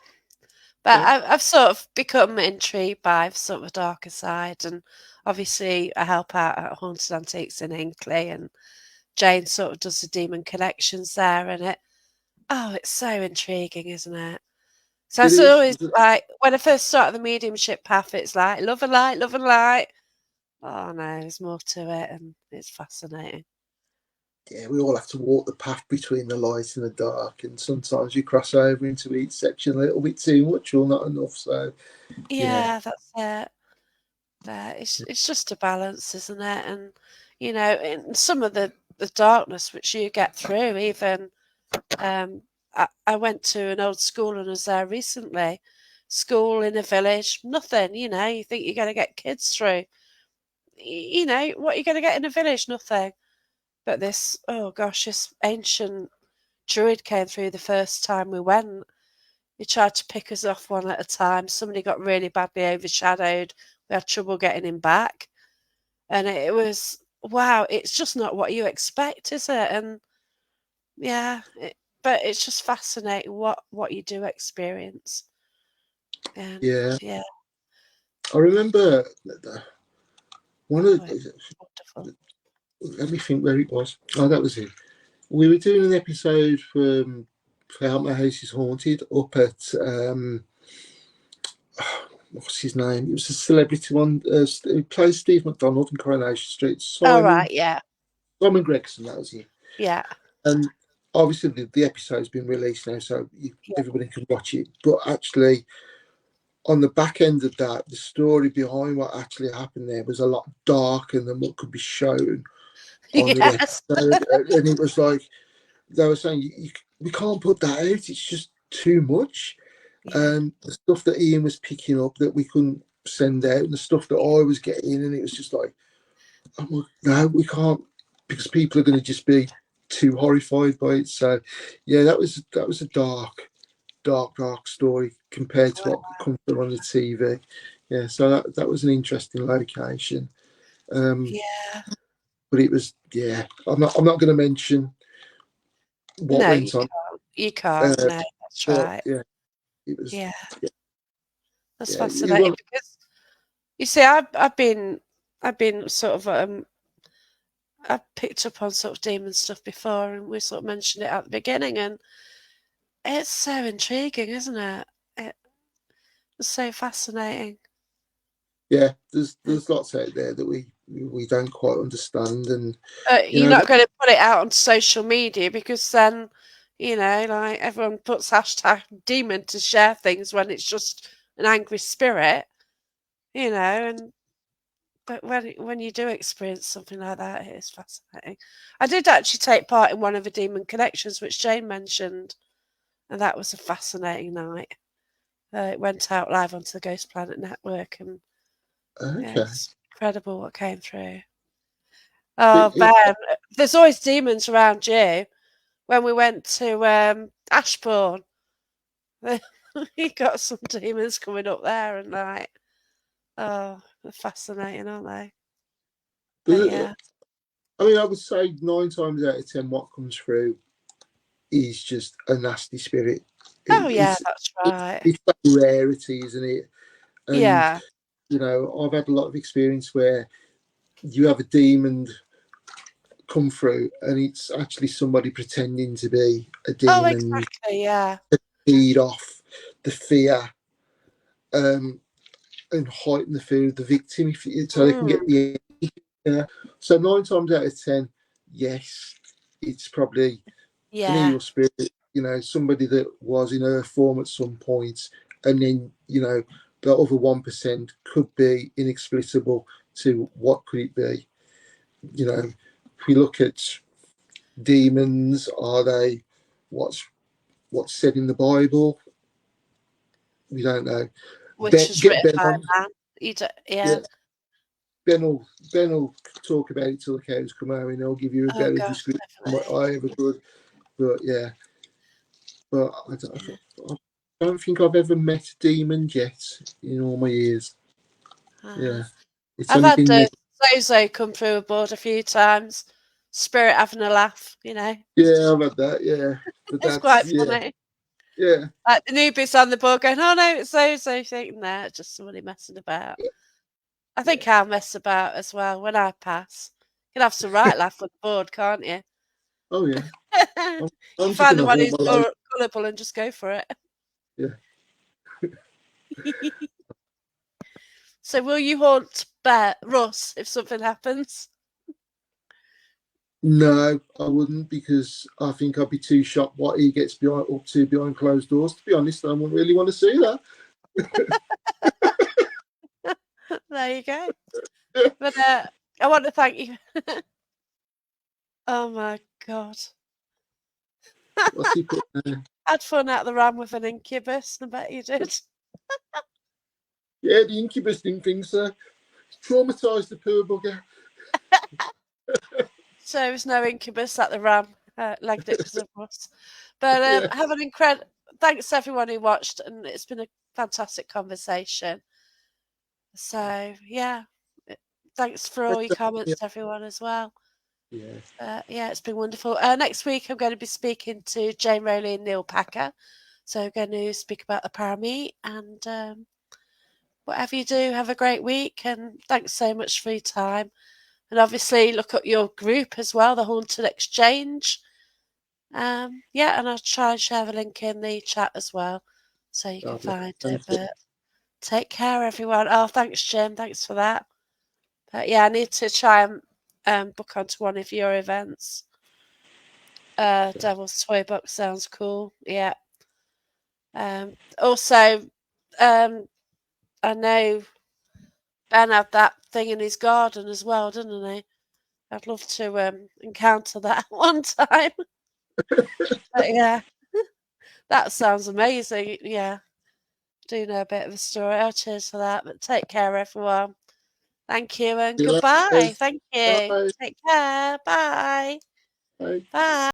But Yeah. I've sort of become intrigued by sort of the darker side, and obviously I help out at Haunted Antiques in Hinkley, and Jane sort of does the demon connections there, and it's so intriguing, isn't it? So It it's is. always like when I first started the mediumship path, it's like love and light, love and light. Oh no, there's more to it, and it's fascinating. Yeah, we all have to walk the path between the light and the dark, and sometimes you cross over into each section a little bit too much or not enough. So, yeah, Yeah, that's it. There, it's just a balance, isn't it? And in some of the darkness which you get through, even I went to an old school and was there recently. School in a village, nothing. You think you're going to get kids through. What are you going to get in a village? Nothing. But oh gosh, this ancient druid came through the first time we went. He tried to pick us off one at a time. Somebody got really badly overshadowed. We had trouble getting him back. And it was, wow, it's just not what you expect, is it? And yeah, but it's just fascinating what you do experience. And yeah. yeah, I remember one of oh, it's the, wonderful. let me think where it was. Oh, that was it. We were doing an episode for How My House is Haunted up at what's his name? It was a celebrity one. He plays Steve McDonald in Coronation Street. All Simon right, yeah, Gregson. That was it. yeah, And obviously the episode's been released now, so yeah, everybody can watch it. But actually, on the back end of that, the story behind what actually happened there was a lot darker than what could be shown on the yes, episode. And it was like they were saying, we can't put that out. It's just too much. yeah, And the stuff that Ian was picking up that we couldn't send out, and the stuff that I was getting, and it was just like, oh, no, we can't, because people are going to just be too horrified by it. So, yeah, that was a dark story compared to what comes through on the TV. Yeah, so that was an interesting location. yeah. But it was, yeah, I'm not going to mention what No, you went on, can't. You can't. uh, No, that's but right. yeah, it was. Yeah. Yeah, That's Yeah, you fascinating want. because you see, I've been sort of I've picked up on sort of demon stuff before, and we sort of mentioned it at the beginning, and it's so intriguing, isn't it? It's so fascinating. Yeah, there's lots out there that we don't quite understand, and you You're know not that. going to put it out on social media because then, like everyone puts hashtag demon to share things when it's just an angry spirit, and but when you do experience something like that, it is fascinating. I did actually take part in one of the demon connections, which Jane mentioned, and that was a fascinating night. It went out live onto the Ghost Planet Network, and yeah, Okay, it's incredible what came through. Oh, it, Ben, there's always demons around you. When we went to Ashbourne, we got some demons coming up there, and they're fascinating, aren't they? But it, yeah, I mean, I would say 9 times out of 10, what comes through is just a nasty spirit. oh yeah, It's that's right. it's a rarity, isn't it? And Yeah. I've had a lot of experience where you have a demon come through, and it's actually somebody pretending to be a Oh, demon, exactly. Yeah. feed off the fear, um, and heighten the fear of the victim, so they can Mm, get the. Yeah. So 9 times out of 10, yes, it's probably an yeah. evil spirit. Somebody that was in earth form at some point, and then the other 1% could be inexplicable to what could it be. If we look at demons, are they what's what's said in the Bible? We don't know. Which is Get written Ben by on. a man. Yeah. Yeah, Ben will talk about it till the cows come home, and he'll give you a Oh better gosh, description than what definitely. I ever could. But yeah, but Yeah. I don't think I've ever met a demon yet in all my years. Uh, Yeah, it's I've only had been there. Zozo come through aboard a few times. Spirit having a laugh. Yeah, I've had that. Yeah, but It's that's quite yeah, funny. yeah, Like the newbies on the board going, "Oh no, it's Zozo," thinking that just somebody messing about. I yeah. think I'll mess about as well when I pass. You can have some right laugh on the board, can't you? Oh yeah, I'm, You I'm just find the gonna one hold who's my life. gullible and just go for it. Yeah. So will you haunt Bear Russ if something happens? No, I wouldn't, because I think I'd be too shocked what he gets up to behind closed doors. To be honest, I wouldn't really want to see that. There you go. But I want to thank you. Oh my god. What's he put there? Had fun out the ram with an incubus, I bet you did. Yeah, the incubus didn't think so. Traumatised the poor bugger. So there was no incubus at the ram. Legged it because of us. But Yeah, have an incredible. Thanks to everyone who watched, and it's been a fantastic conversation. So yeah, thanks for all your yeah, comments, everyone as well. yeah. Yeah, it's been wonderful. Next week, I'm going to be speaking to Jane Rowley and Neil Packer. So I'm going to speak about the Paramete and whatever you do, have a great week. And thanks so much for your time. And obviously, look up your group as well, the Haunted Exchange. Yeah, and I'll try and share the link in the chat as well so you can Lovely. find it. Thank you. But take care, everyone. Oh, thanks, Jim. Thanks for that. But yeah, I need to try and book onto one of your events. Yeah. Devil's Toy Box sounds cool. Yeah. Also, um, I know Ben had that thing in his garden as well, didn't he? I'd love to encounter that one time. But yeah, that sounds amazing. Yeah, do know a bit of a story. Oh, cheers for that. But take care, everyone. Thank you and See you goodbye. later. Thank you. Bye. Take care. Bye. Bye. Bye.